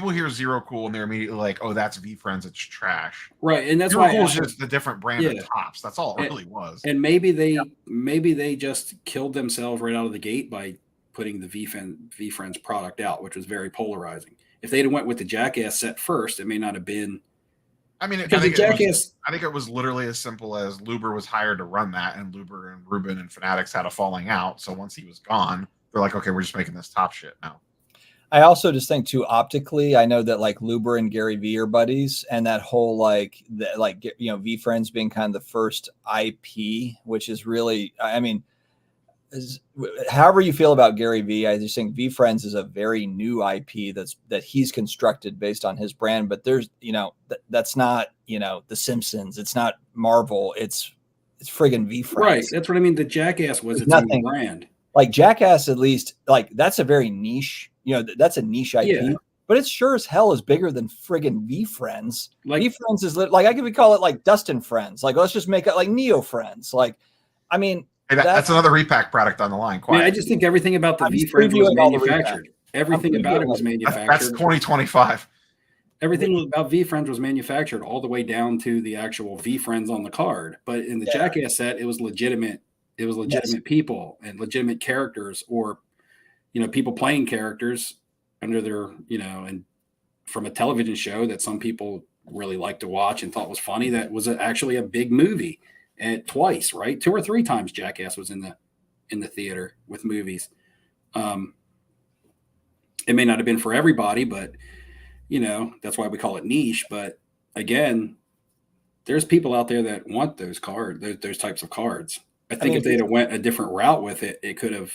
hear Zero Cool and they're immediately like, "Oh, that's V-Friends. It's trash." Right, and that's Zero why Cool is just a different brand of tops. That's all it really was. And maybe they just killed themselves right out of the gate by putting the V-Friends product out, which was very polarizing. If they'd went with the Jackass set first, it may not have been. I mean, I think it was literally as simple as Luber was hired to run that, and Luber and Rubin and Fanatics had a falling out. So once he was gone, they're like, "Okay, we're just making this top shit now." I also just think too optically, I know that like Luber and Gary Vee are buddies, and that whole V Friends being kind of the first IP, which is really, I mean, however you feel about Gary Vee, I just think V Friends is a very new IP that he's constructed based on his brand. But there's, that's not, The Simpsons. It's not Marvel. It's friggin' V Friends. Right. That's what I mean. The Jackass was its own brand. Like Jackass, at least, like that's a very niche. That's a niche IP. Yeah. But it sure as hell is bigger than friggin' V Friends. Like V Friends is like, I could call it like Dustin Friends. Like let's just make it like Neo Friends. Like, I mean. Hey, that's another repack product on the line. I mean, I just think everything about the V-Friends was manufactured. Everything about it was manufactured. That's 2025. Everything about V-Friends was manufactured all the way down to the actual V-Friends on the card. But in the Jackass set, it was legitimate. It was legitimate people and legitimate characters, or people playing characters under their and from a television show that some people really liked to watch and thought was funny. That was actually a big movie. And twice, right? 2 or 3 times Jackass was in the theater with movies. It may not have been for everybody, but that's why we call it niche. But again, there's people out there that want those types of cards. I think if they'd have went a different route with it, it could have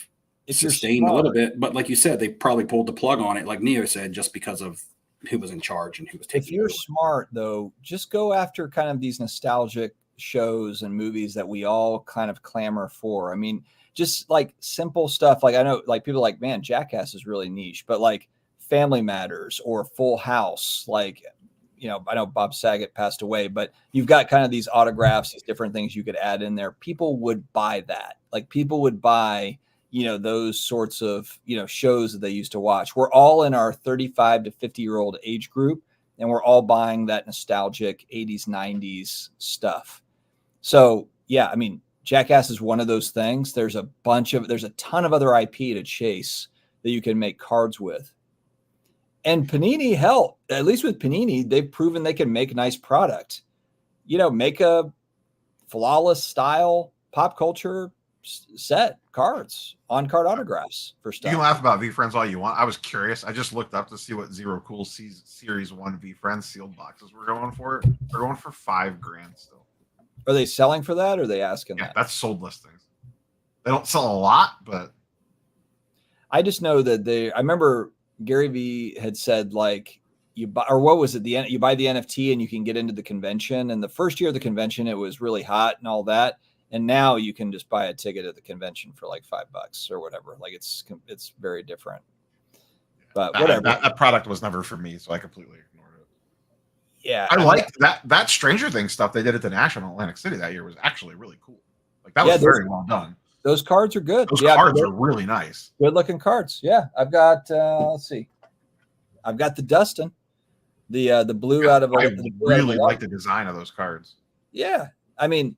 sustained a little bit. But like you said, they probably pulled the plug on it, like Neo said, just because of who was in charge and who was taking. If you're smart, though, just go after kind of these nostalgic shows and movies that we all kind of clamor for. I mean, just like simple stuff. Like I know like people like, man, Jackass is really niche, but like Family Matters or Full House, like, I know Bob Saget passed away, but you've got kind of these autographs, these different things you could add in there. People would buy that. Like, people would buy, those sorts of, shows that they used to watch. We're all in our 35 to 50-year-old age group, and we're all buying that nostalgic 80s, 90s stuff. So, yeah, I mean, Jackass is one of those things. There's a ton of other IP to chase that you can make cards with. And Panini, hell, at least with Panini, they've proven they can make nice product. Make a flawless style pop culture set cards, on-card autographs for stuff. You can laugh about V-Friends all you want. I was curious. I just looked up to see what Zero Cool Series 1 V-Friends sealed boxes were going for. They're going for $5,000 still. Are they selling for that, or are they asking that? That's sold listings. They don't sell a lot, but I just know that I remember Gary Vee had said, like, you buy, or what was it? You buy the NFT and you can get into the convention. And the first year of the convention, it was really hot and all that. And now you can just buy a ticket at the convention for like $5 or whatever. Like, it's very different. But whatever. That product was never for me, so I completely ignored it. Yeah, I liked that Stranger Things stuff they did at the National Atlantic City that year was actually really cool. Like, that was very well done. Those cards are good. Those cards are really nice. Good looking cards. Yeah. I've got, let's see. I've got the Dustin, the blue out of. I really like the design of those cards. Yeah. I mean,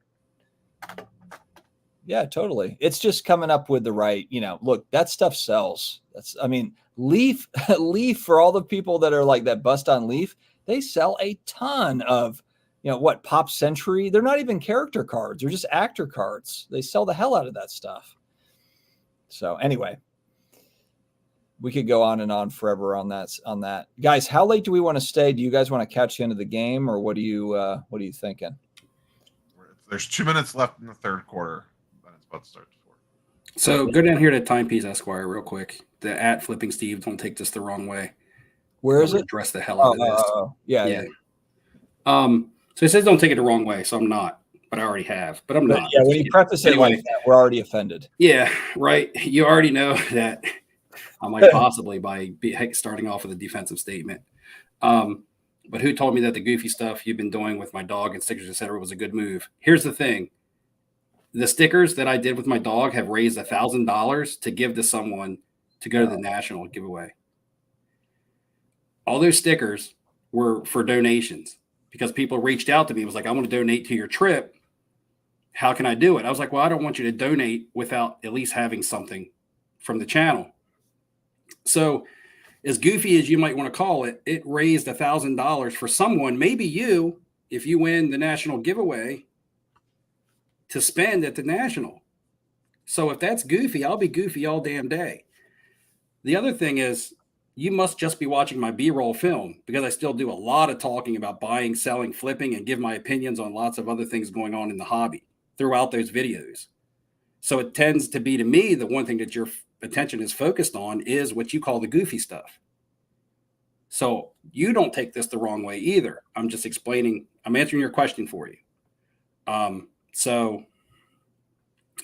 yeah, totally. It's just coming up with the right, look, that stuff sells. Leaf for all the people that are like that bust on Leaf, they sell a ton of, Pop Century. They're not even character cards. They're just actor cards. They sell the hell out of that stuff. So anyway, we could go on and on forever on that. Guys, how late do we want to stay? Do you guys want to catch the end of the game, or what are you thinking? There's 2 minutes left in the third quarter. Then it's about to start the fourth. So go down here to Timepiece Esquire real quick. The at Flipping Steve, don't take this the wrong way. Where is it? Address the hell out of this. Yeah. So it says don't take it the wrong way, so I'm not, but I already have. But I'm not. Yeah, when you preface it like that, we're already offended. Yeah, right. You already know that I might possibly starting off with a defensive statement. But who told me that the goofy stuff you've been doing with my dog and stickers, etc., was a good move? Here's the thing. The stickers that I did with my dog have raised $1,000 to give to someone to go to the national giveaway. All those stickers were for donations because people reached out to me. It was like, I want to donate to your trip. How can I do it? I was like, well, I don't want you to donate without at least having something from the channel. So as goofy as you might want to call it, it raised $1,000 for someone, maybe you, if you win the national giveaway, to spend at the national. So if that's goofy, I'll be goofy all damn day. The other thing is, you must just be watching my B-roll film because I still do a lot of talking about buying, selling, flipping, and give my opinions on lots of other things going on in the hobby throughout those videos. So it tends to be, to me, the one thing that your attention is focused on is what you call the goofy stuff. So you don't take this the wrong way either. I'm just explaining, I'm answering your question for you. So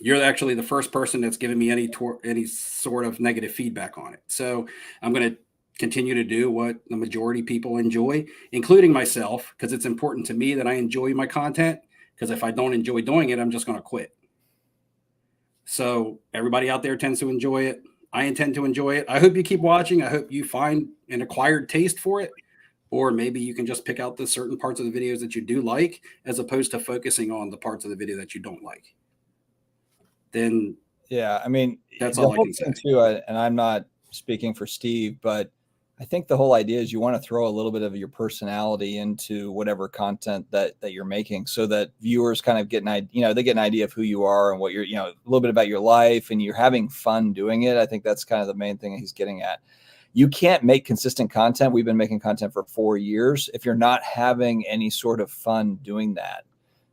you're actually the first person that's given me any sort of negative feedback on it. So I'm going to continue to do what the majority of people enjoy, including myself, because it's important to me that I enjoy my content, because if I don't enjoy doing it, I'm just going to quit. So everybody out there tends to enjoy it. I intend to enjoy it. I hope you keep watching. I hope you find an acquired taste for it, or maybe you can just pick out the certain parts of the videos that you do like, as opposed to focusing on the parts of the video that you don't like. Then yeah, I mean, that's all I can say too. And I'm not speaking for Steve, but I think the whole idea is you want to throw a little bit of your personality into whatever content that you're making, so that viewers kind of get they get an idea of who you are and what you're, a little bit about your life, and you're having fun doing it. I think that's kind of the main thing he's getting at. You can't make consistent content. We've been making content for 4 years if you're not having any sort of fun doing that.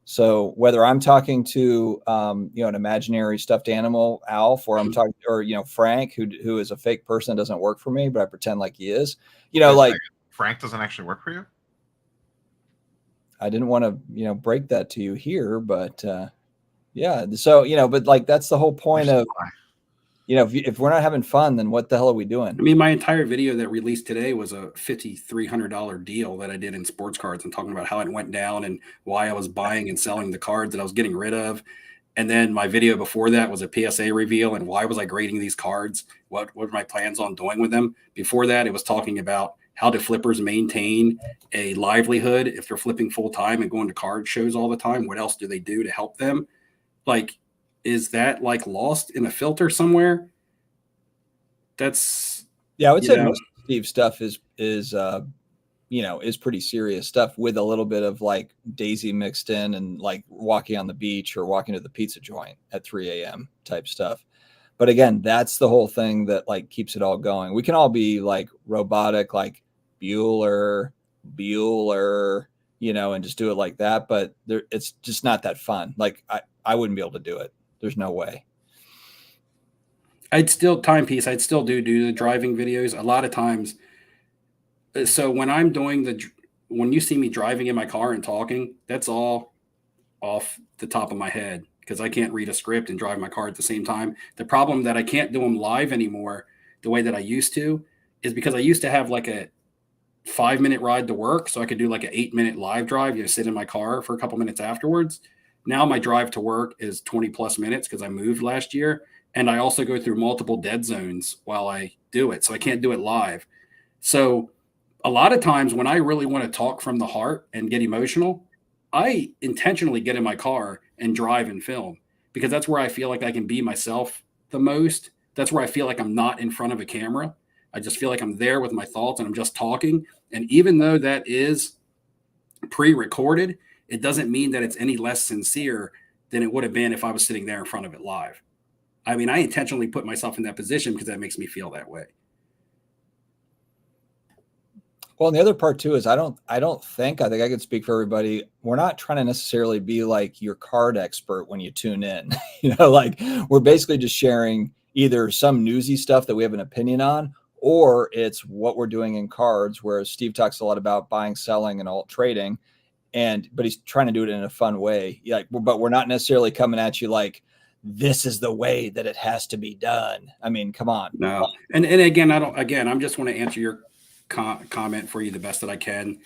So whether I'm talking to, an imaginary stuffed animal, Alf, or I'm talking, or, Frank, who is a fake person that doesn't work for me, but I pretend like he is, like Frank doesn't actually work for you. I didn't want to, break that to you here, but yeah. So, but like, that's the whole point of, if we're not having fun, then what the hell are we doing? I mean, my entire video that released today was a $5,300 deal that I did in sports cards and talking about how it went down and why I was buying and selling the cards that I was getting rid of. And then my video before that was a PSA reveal and why was I grading these cards? What were my plans on doing with them? Before that, it was talking about how do flippers maintain a livelihood if they're flipping full time and going to card shows all the time? What else do they do to help them? Like, is that like lost in a filter somewhere? That's I would say most Steve's stuff is pretty serious stuff with a little bit of like Daisy mixed in and like walking on the beach or walking to the pizza joint at 3 a.m. type stuff. But again, that's the whole thing that like keeps it all going. We can all be like robotic, like Bueller, and just do it like that. But it's just not that fun. Like I wouldn't be able to do it. There's no way. I'd still do the driving videos a lot of times. So when I'm doing when you see me driving in my car and talking, that's all off the top of my head because I can't read a script and drive my car at the same time. The problem that I can't do them live anymore the way that I used to is because I used to have like a 5-minute ride to work. So I could do like an 8-minute live drive, sit in my car for a couple minutes afterwards. Now my drive to work is 20 plus minutes because I moved last year. And I also go through multiple dead zones while I do it. So I can't do it live. So a lot of times when I really want to talk from the heart and get emotional, I intentionally get in my car and drive and film because that's where I feel like I can be myself the most. That's where I feel like I'm not in front of a camera. I just feel like I'm there with my thoughts and I'm just talking. And even though that is pre-recorded, it doesn't mean that it's any less sincere than it would have been if I was sitting there in front of it live. I mean, I intentionally put myself in that position because that makes me feel that way. Well, and the other part too is I think I can speak for everybody. We're not trying to necessarily be like your card expert when you tune in. Like we're basically just sharing either some newsy stuff that we have an opinion on, or it's what we're doing in cards, whereas Steve talks a lot about buying, selling, and alt trading. But he's trying to do it in a fun way. But we're not necessarily coming at you like, this is the way that it has to be done. I mean, come on. No. And again, I'm just want to answer your comment for you the best that I can.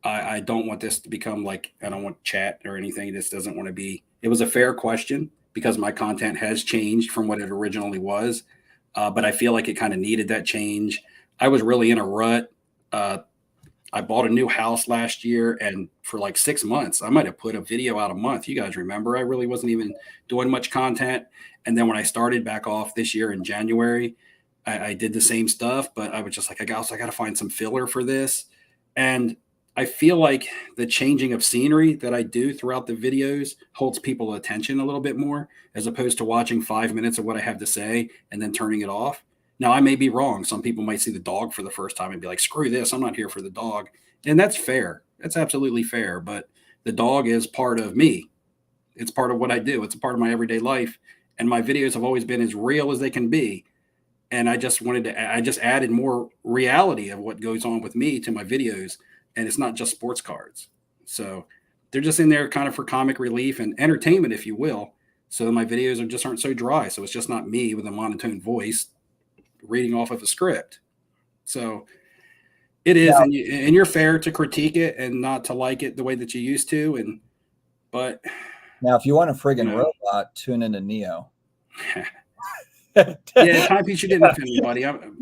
I don't want this to become like, I don't want chat or anything. This doesn't want to be, it was a fair question because my content has changed from what it originally was. But I feel like it kind of needed that change. I was really in a rut. I bought a new house last year, and for like 6 months, I might have put a video out a month. You guys remember, I really wasn't even doing much content. And then when I started back off this year in January, I did the same stuff, but I was just like, I got to find some filler for this. And I feel like the changing of scenery that I do throughout the videos holds people's attention a little bit more, as opposed to watching 5 minutes of what I have to say and then turning it off. Now, I may be wrong. Some people might see the dog for the first time and be like, screw this, I'm not here for the dog. And that's fair. That's absolutely fair. But the dog is part of me. It's part of what I do. It's a part of my everyday life. And my videos have always been as real as they can be. And I just added more reality of what goes on with me to my videos. And it's not just sports cards. So they're just in there kind of for comic relief and entertainment, if you will. So my videos aren't so dry. So it's just not me with a monotone voice reading off of a script. So it is, yeah. and you're fair to critique it and not to like it the way that you used to. But now, if you want a friggin' robot, tune into Neo. Yeah, Timepiece, you didn't offend me, buddy. I'm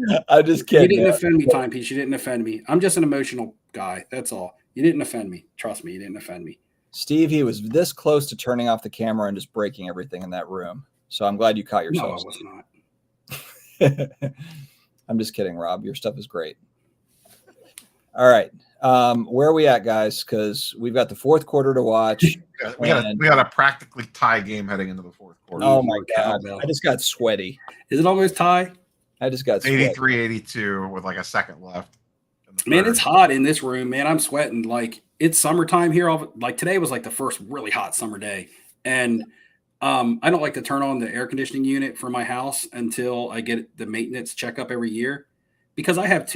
just kidding. You didn't offend me, Timepiece. You didn't offend me. I'm just an emotional guy. That's all. You didn't offend me. Trust me, you didn't offend me. Steve, he was this close to turning off the camera and just breaking everything in that room. So I'm glad you caught yourself. No, I was not. I'm just kidding, Rob. Your stuff is great. All right. Where are we at, guys? Because we've got the fourth quarter to watch. We got a practically tie game heading into the fourth quarter. Oh my God. I just got sweaty. Is it almost tie? I just got sweaty. 83-82 with like a second left. Man, it's hot in this room, man. I'm sweating. Like, it's summertime here. Like, today was like the first really hot summer day. And I don't like to turn on the air conditioning unit for my house until I get the maintenance checkup every year, because I have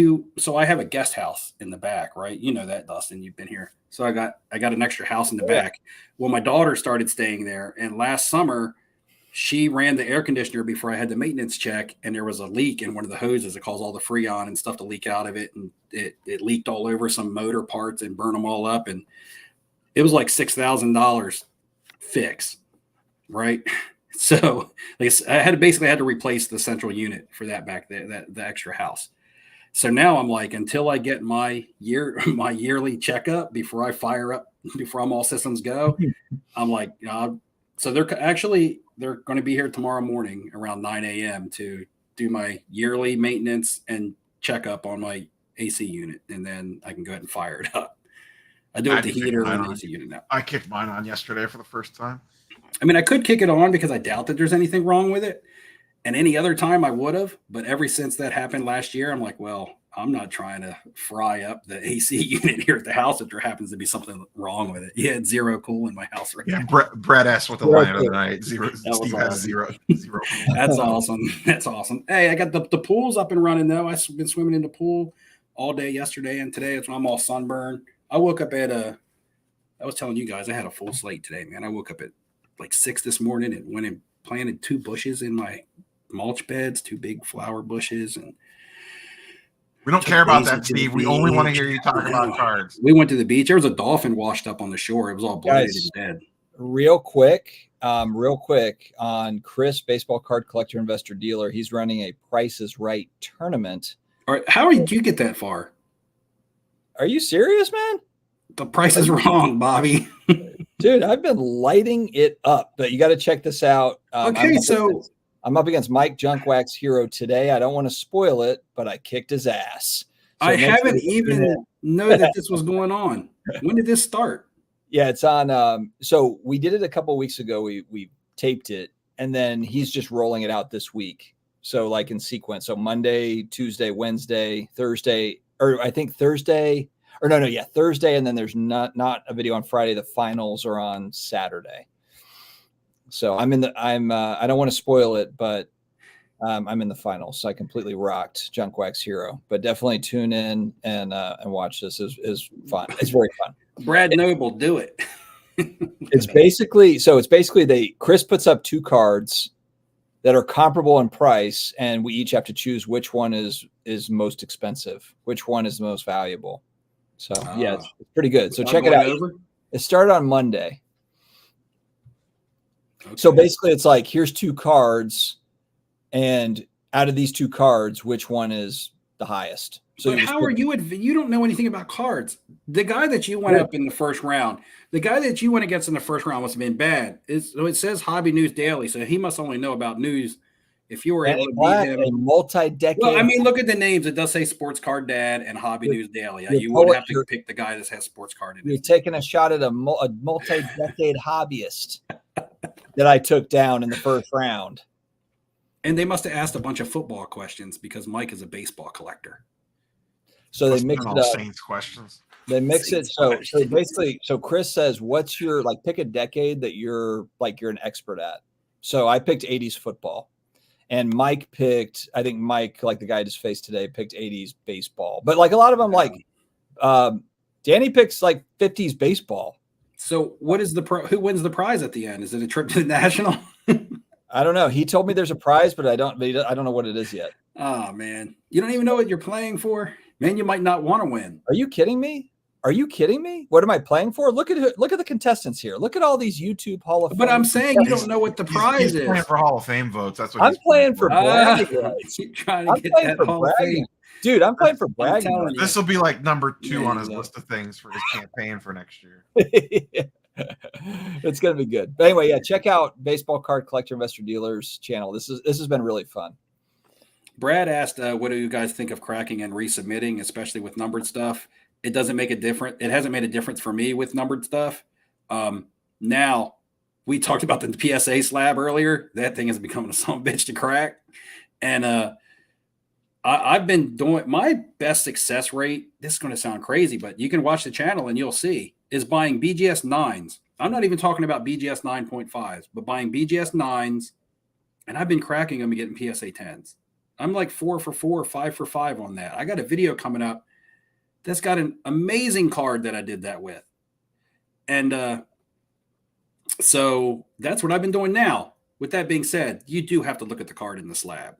I have a guest house in the back, right? You know that, Dustin, you've been here. So I got an extra house in the back. Well, my daughter started staying there, and last summer she ran the air conditioner before I had the maintenance check, and there was a leak in one of the hoses that caused all the Freon and stuff to leak out of it. And it leaked all over some motor parts and burned them all up. And it was like $6,000 fix, right? So like I basically had to replace the central unit for that back there, the extra house. So now I'm like, until I get my yearly checkup before I fire up, before I'm all systems go, I'm like, so they're going to be here tomorrow morning around 9 a.m. to do my yearly maintenance and checkup on my AC unit, and then I can go ahead and fire it up. I do it with the heater and the AC unit now. I kicked mine on yesterday for the first time. I mean, I could kick it on because I doubt that there's anything wrong with it. And any other time I would have, but ever since that happened last year, I'm like, well, I'm not trying to fry up the AC unit here at the house if there happens to be something wrong with it. Yeah, it's zero cool in my house right now. Brett S with the line of the night. Zero. Steve has zero. That's awesome. That's awesome. Hey, I got the pool's up and running though. I've been swimming in the pool all day yesterday and today. It's when I'm all sunburned. I woke up at I was telling you guys I had a full slate today, man. I woke up at like 6 this morning and went and planted 2 bushes in my mulch beds, 2 big flower bushes, and we don't care about that, Steve. We only want to hear you talk about cards. We went to the beach. There was a dolphin washed up on the shore. It was all bloated and dead. Real quick on Chris, baseball card collector, investor, dealer. He's running a Price is Right tournament. All right, how did you get that far? Are you serious, man? The price is wrong, Bobby. Dude, I've been lighting it up, but you got to check this out. Okay, I'm up against Mike Junkwax Hero today. I don't want to spoil it, but I kicked his ass. So I haven't even know that this was going on. When did this start? Yeah, it's on. So we did it a couple of weeks ago. We taped it, and then he's just rolling it out this week. So like in sequence. So Monday, Tuesday, Wednesday, Thursday, or I think Thursday. Or no, yeah, Thursday, and then there's not a video on Friday. The finals are on Saturday. So I don't want to spoil it, but I'm in the finals. So I completely rocked Junkwax Hero. But definitely tune in and watch this. Is fun. It's very fun. Brad Noble, do it. It's basically Chris puts up 2 cards that are comparable in price, and we each have to choose which one is most expensive, which one is the most valuable. So yeah, it's pretty good. So check it out. It started on Monday. Okay. So basically it's like, here's 2 cards, and out of these 2 cards, which one is the highest? So how are you? You don't know anything about cards. The guy that you went up in the first round, the guy that you went against in the first round must have been bad. So it says Hobby News Daily, so he must only know about news. If you were able to beat him, a multi-decade. Well, I mean, look at the names. It does say Sports Card Dad and Hobby News Daily. You would have to pick the guy that has Sports Card in it. You're taking a shot at a multi-decade hobbyist that I took down in the first round. And they must have asked a bunch of football questions because Mike is a baseball collector. So they mix it up. Saints questions. They mix it. So basically, Chris says, "What's your pick a decade that you're an expert at?" So I picked 80s football. And Mike picked, I think Mike, like the guy I just faced today, picked 80s baseball. But like a lot of them, Danny picks like 50s baseball. So what is who wins the prize at the end? Is it a trip to the National? I don't know. He told me there's a prize, but I don't know what it is yet. Oh, man. You don't even know what you're playing for? Man, you might not want to win. Are you kidding me? What am I playing for? Look at the contestants here. Look at all these YouTube Hall of Fame. But I'm saying you don't know what the prize is. Playing for Hall of Fame votes. That's what I'm playing for bragging rights. Trying to get that Hall of Fame. Dude, I'm playing for bragging. This will be like number 2 on his list of things for his campaign for next year. It's gonna be good. But anyway, yeah, check out Baseball Card Collector Investor Dealers channel. This has been really fun. Brad asked, what do you guys think of cracking and resubmitting, especially with numbered stuff? It doesn't make a difference. It hasn't made a difference for me with numbered stuff. Now, we talked about the PSA slab earlier. That thing is becoming a son of a bitch to crack. And I've been doing my best success rate. This is going to sound crazy, but you can watch the channel and you'll see, is buying BGS 9s. I'm not even talking about BGS 9.5s, but buying BGS 9s. And I've been cracking them and getting PSA 10s. I'm like 4 for 4, 5 for 5 on that. I got a video coming up that's got an amazing card that I did that with. And so that's what I've been doing now. with that being said, you do have to look at the card in the slab.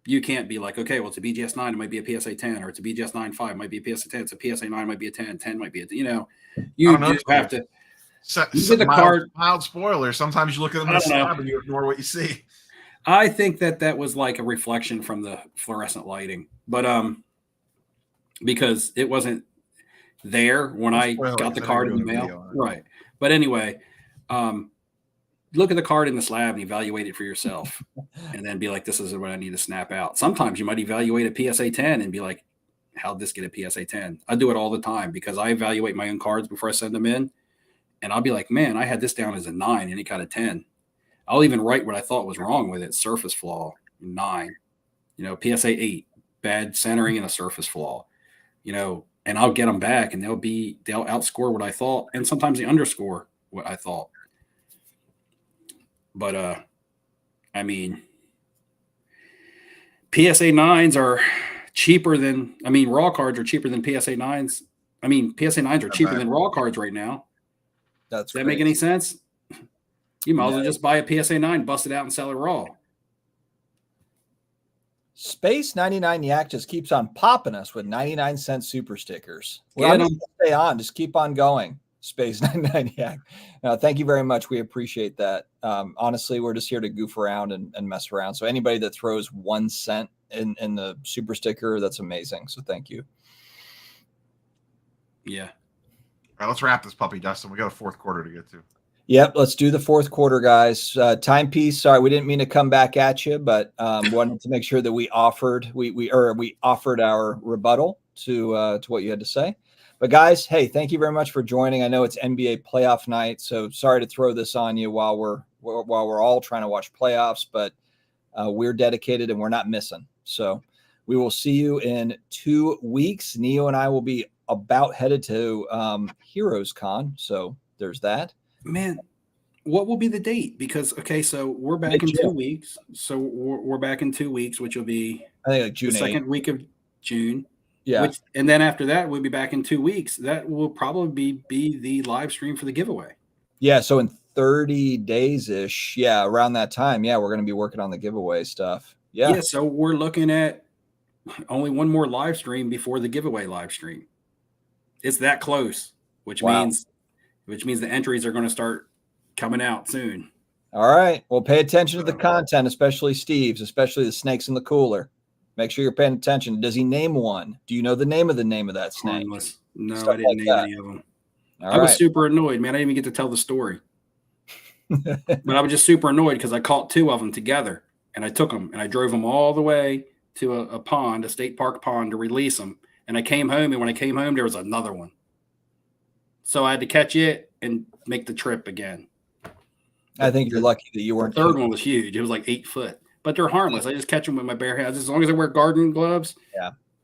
You can't be like, okay, well, it's a BGS 9, it might be a PSA 10, or it's a BGS 9.5, it might be a PSA 10, it's a PSA 9, might be a 10, 10 might be a, you know, you do have to. Look at the card. Mild spoiler. Sometimes you look at them in the slab and you ignore what you see. I think that was like a reflection from the fluorescent lighting, but because it wasn't there when I got the card in the mail, right? But anyway, look at the card in the slab and evaluate it for yourself, and then be like, "This is what I need to snap out." Sometimes you might evaluate a PSA 10 and be like, "How'd this get a PSA 10?" I do it all the time because I evaluate my own cards before I send them in, and I'll be like, "Man, I had this down as a 9 and it got a 10." I'll even write what I thought was wrong with it. Surface flaw, 9. You know, PSA 8, bad centering and a surface flaw. You know, and I'll get them back, and they'll outscore what I thought, and sometimes they underscore what I thought. But I mean, PSA 9s are cheaper than, I mean, raw cards are cheaper than PSA 9s. I mean, PSA 9s are cheaper than raw cards right now. Does that make any sense? You might as well just buy a PSA 9, bust it out, and sell it raw. Space 99 Yak just keeps on popping us with 99-cent super stickers. Well, yeah, stay on. Just keep on going. Space 99 Yak. Thank you very much. We appreciate that. Honestly, we're just here to goof around and mess around. So anybody that throws 1 cent in the super sticker, that's amazing. So thank you. Yeah. All right, let's wrap this puppy, Dustin. We got a fourth quarter to get to. Yep, let's do the fourth quarter, guys. Timepiece. Sorry, we didn't mean to come back at you, but wanted to make sure that we offered our rebuttal to what you had to say. But guys, hey, thank you very much for joining. I know it's NBA playoff night, so sorry to throw this on you while we're all trying to watch playoffs, but we're dedicated and we're not missing. So we will see you in 2 weeks. Neo and I will be about headed to Heroes Con, so there's that. Man, what will be the date? Because, okay, so we're back in 2 weeks. So we're back in 2 weeks, which will be, I think, like June, the second week of June. Yeah. And then after that, we'll be back in 2 weeks. That will probably be the live stream for the giveaway. Yeah. So in 30 days-ish, yeah, around that time, yeah, we're going to be working on the giveaway stuff. Yeah. Yeah. So we're looking at only one more live stream before the giveaway live stream. It's that close, which means the entries are going to start coming out soon. All right. Well, pay attention to the content, especially Steve's, especially the snakes in the cooler. Make sure you're paying attention. Does he name one? Do you know the name of that snake? No, I didn't name any of them. I was super annoyed, man. I didn't even get to tell the story. But I was just super annoyed because I caught 2 of them together, and I took them and I drove them all the way to a pond, a state park pond, to release them. And I came home, and when I came home, there was another one. So I had to catch it and make the trip again. I think you're lucky that you weren't. The third one was huge. It was like 8 foot, but they're harmless. I just catch them with my bare hands. As long as I wear garden gloves,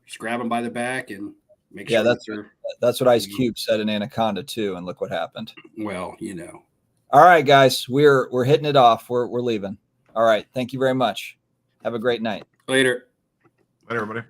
just grab them by the back and make sure. Yeah, that's what Ice Cube said in Anaconda too, and look what happened. Well, you know. All right, guys, we're hitting it off. We're leaving. All right, thank you very much. Have a great night. Later. Later, everybody.